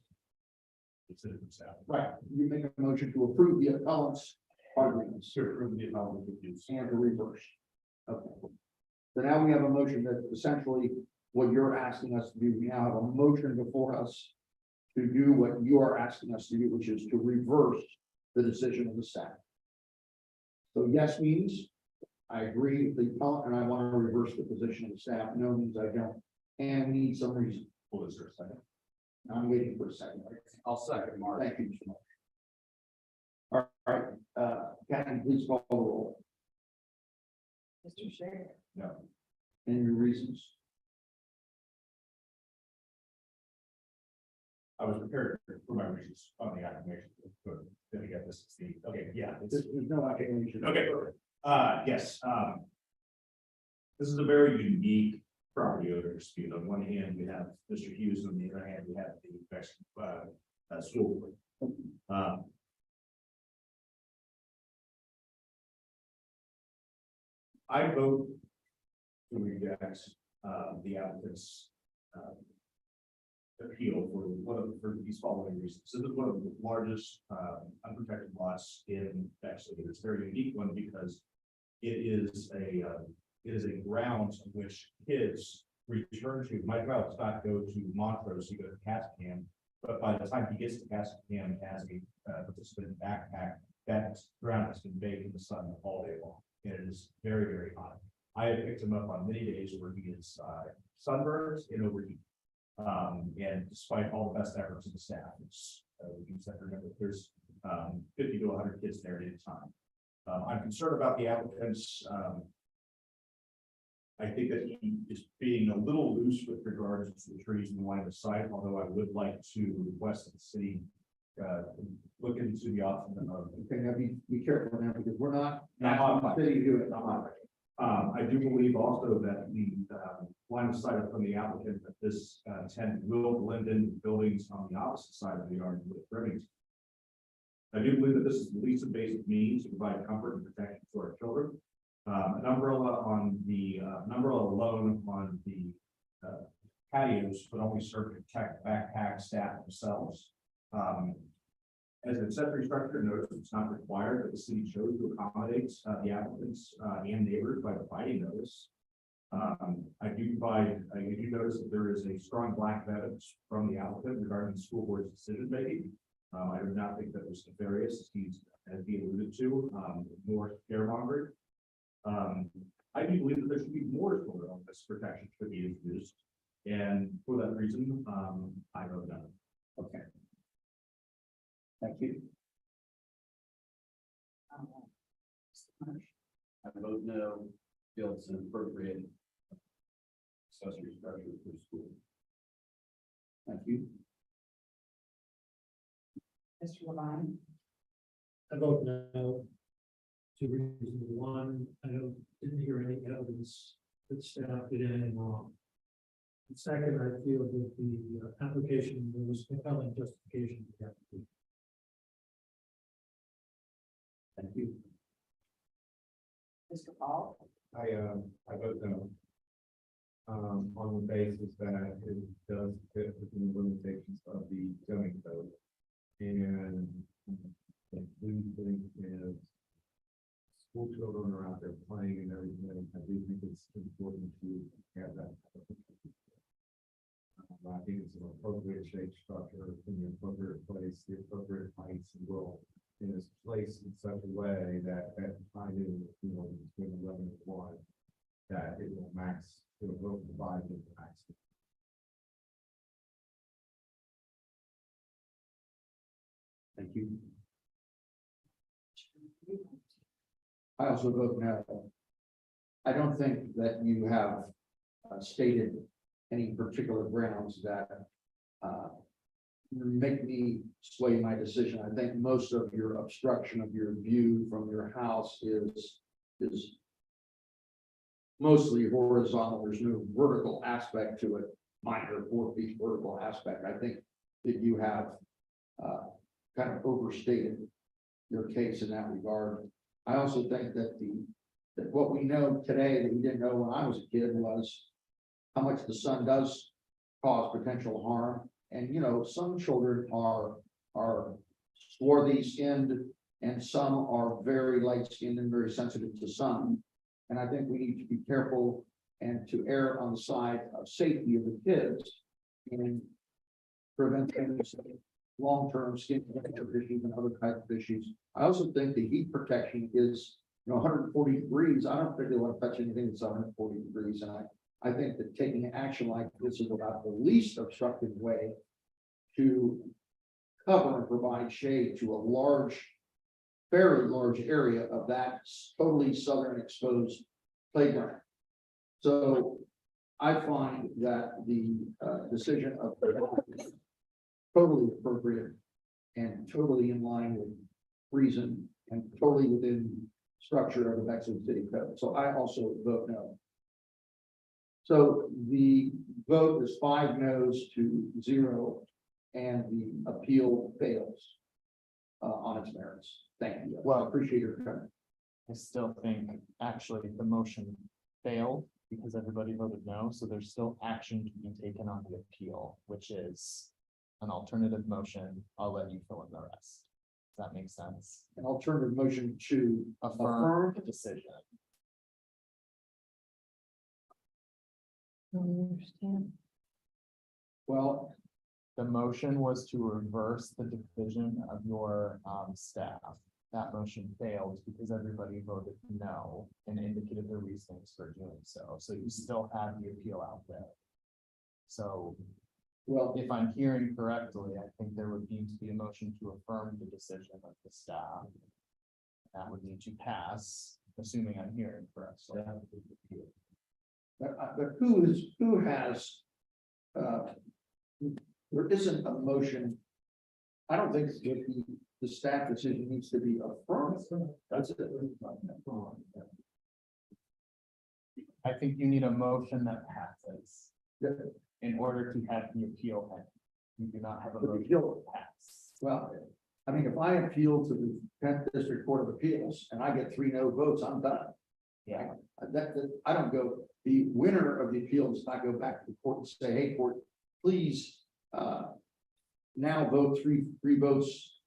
Decision staff. Right, you make a motion to approve the appellant's arguments To approve the appellate reviews. and the reverse. Okay. So now we have a motion that essentially what you're asking us to do, we now have a motion before us to do what you are asking us to do, which is to reverse the decision of the staff. So yes means I agree with the appellant and I want to reverse the position of the staff. No means I don't. And we need some reason. Well, is there a second? I'm waiting for a second. I'll second Mark. Thank you, Mr. Mark. All right, Kathy, please call the roll. Mr. Sherrick, No. And your reasons. I was prepared for my reasons on the affirmation. But then again, this is the, okay, yeah. There's no application. Okay, yes, this is a very unique property owner dispute. On one hand, we have Mr. Hughes, on the other hand, we have the Bexley, school board. I vote to reject, the applicant's, appeal for these following reasons. This is one of the largest, unprotected lots in Bexley. It's a very unique one because it is a grounds on which kids return to. My child does not go to Montrose, he goes to Cassicam, but by the time he gets to Cassicam as a participant in backpack, that ground has been baked in the sun all day long. And it is very, very hot. I have picked him up on many days where he is sunburned and overheated. And despite all the best efforts of the staff, it's, we just have to remember there's 50 to 100 kids there at any time. I'm concerned about the applicants. I think that he is being a little loose with regards to the trees in the line of sight, although I would like to request that the city look into the option of. Okay, now be careful now, because we're not. Not asking the city to do it. I do believe also that the line of sight from the applicant that this tent will blend in with buildings on the opposite side of the yard with Remington. I do believe that this is the least invasive means to provide comfort and protection to our children. An umbrella alone on the patios would only serve to protect backpack staff themselves. As an accessory structure, notice it's not required, but the city chose to accommodate the applicants and neighbors by providing notice. I do notice that there is a strong lack of evidence from the applicant regarding the school board's decision making. I do not think that was nefarious, as he alluded to, nor scaremongering. I do believe that there should be more sort of this protection should be introduced, and for that reason, I vote no. Okay. Thank you. I vote no, feel it's an appropriate accessory structure for school. Thank you. Mr. Levine, I vote no. Two reasons. One, I didn't hear any evidence that staff did anything wrong. And second, I feel that the application, there was compelling justification for the application. Thank you. Mr. Paul, I vote no. On the basis that it does fit within the limitations of the zoning code. And the blue thing is school children are out there playing and everything. I do think it's important to have that. I think it's an appropriate shape structure in the appropriate place, the appropriate heights and will. And it's placed in such a way that time is, between 11 and 1, that it will provide the max. Thank you. I also vote no. I don't think that you have stated any particular grounds that make me sway my decision. I think most of your obstruction of your view from your house is mostly horizontal. There's no vertical aspect to it, minor 4 feet vertical aspect. I think that you have kind of overstated your case in that regard. I also think that that what we know today that we didn't know when I was a kid was how much the sun does cause potential harm. And, some children are swarthy skinned and some are very light skinned and very sensitive to sun. And I think we need to be careful and to err on the side of safety of the kids and prevent any long-term skin issues and other types of issues. I also think the heat protection is, 140 degrees. I don't particularly want to touch anything that's 140 degrees. And I think that taking action like this is about the least obstructive way to cover and provide shade to a very large area of that totally southern exposed playground. So I find that the decision of totally appropriate and totally in line with reason and totally within structure of the Bexley City Code. So I also vote no. So the vote is 5 noes to 0, and the appeal fails on its merits. Thank you. Well- I appreciate your comment. I still think actually the motion failed because everybody voted no, so there's still action to be taken on the appeal, which is an alternative motion. I'll let you fill in the rest. Does that make sense? An alternative motion to Affirm the decision. Understand. well, The motion was to reverse the division of your staff. That motion failed because everybody voted no and indicated their reasons for doing so. So you still have the appeal out there. So well, if I'm hearing correctly, I think there would need to be a motion to affirm the decision of the staff. That would need to pass, assuming I'm hearing correctly. but who has, there isn't a motion. I don't think that the staff decision needs to be affirmed. That's it. I think you need a motion that passes Yeah. in order to have the appeal pending. You do not have a The motion appeal- to pass. Well, I mean, if I appeal to the 10th District Court of Appeals and I get 3 no votes, I'm done. Yeah, I don't go, the winner of the appeal does not go back to the court and say, hey, court, please, now vote three votes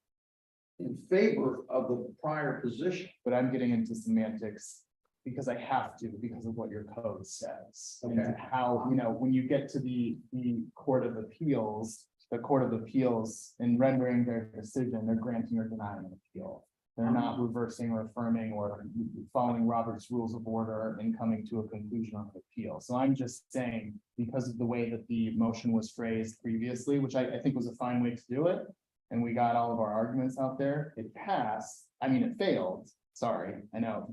in favor of the prior position. but I'm getting into semantics because I have to, because of what your code says. And Okay. how, when you get to the Court of Appeals, the Court of Appeals in rendering their decision, they're granting or denying an appeal. They're not reversing or affirming or following Robert's Rules of Order and coming to a conclusion on the appeal. So I'm just saying, because of the way that the motion was phrased previously, which I think was a fine way to do it, and we got all of our arguments out there, it passed, it failed, sorry, I know.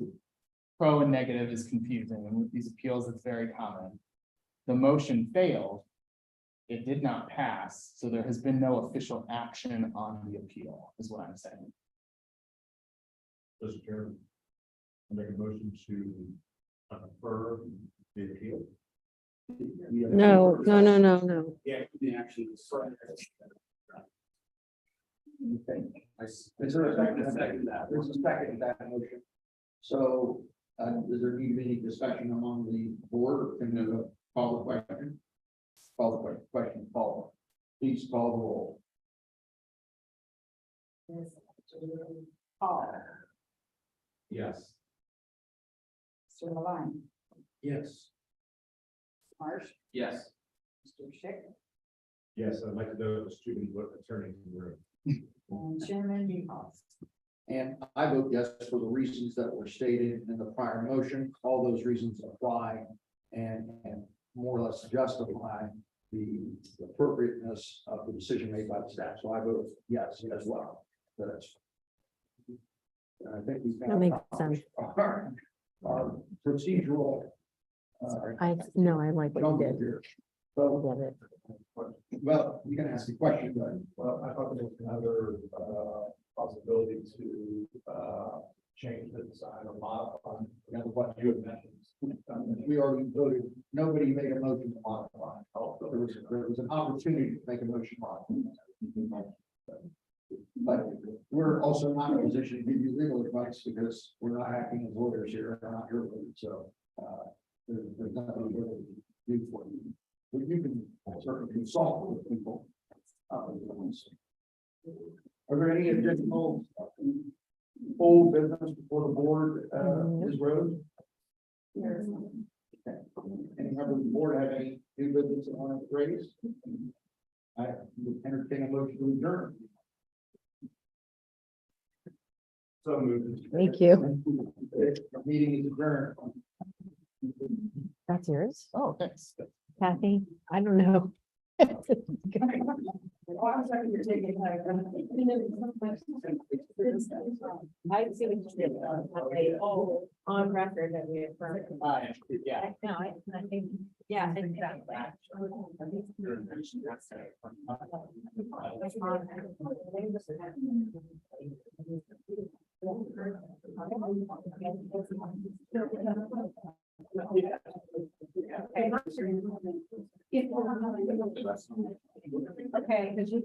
Pro and negative is confusing, and with these appeals, it's very common. The motion failed. It did not pass, so there has been no official action on the appeal, is what I'm saying. Mr. Chairman, I make a motion to affirm the appeal. No. Yeah, the action is. Okay. Is there a second? There's a second to that motion. So, does there need to be any discussion among the board? Can you call the question? Call the question, call. Please call the roll. Paul, Yes. Mr. Levine, Yes. Marsh, Yes. Mr. Schick, Yes, I'd like to know if the student attorney in the room. and Chairman Behoff. And I vote yes for the reasons that were stated in the prior motion. All those reasons apply and more or less justify the appropriateness of the decision made by the staff. So I vote yes as well. That's. And I think we've got. That makes sense. Our procedural. I like what Don't you get did. here. I So, get it. well, you can ask the question, but Well, I thought there was another possibility to change the design or modify. What you had mentioned. we already voted, nobody made a motion to modify. There was an opportunity to make a motion. to modify. But we're also not in a position to give you legal advice because we're not acting as lawyers here, we're not your lawyers, so there's nothing we really do for you. But you can certainly consult with people. Are there any additional old business before the board, Ms. Rose? Any member of the board have any new business that want to raise? I would entertain a motion to adjourn. So moved. Thank you. Meeting is adjourned. That's yours, Oh, thanks. Kathy. I don't know. Oh, I'm sorry, you're taking like. I see what you did. Oh, on record that we affirm. Yeah. No, I think, yeah, exactly. Okay, because you.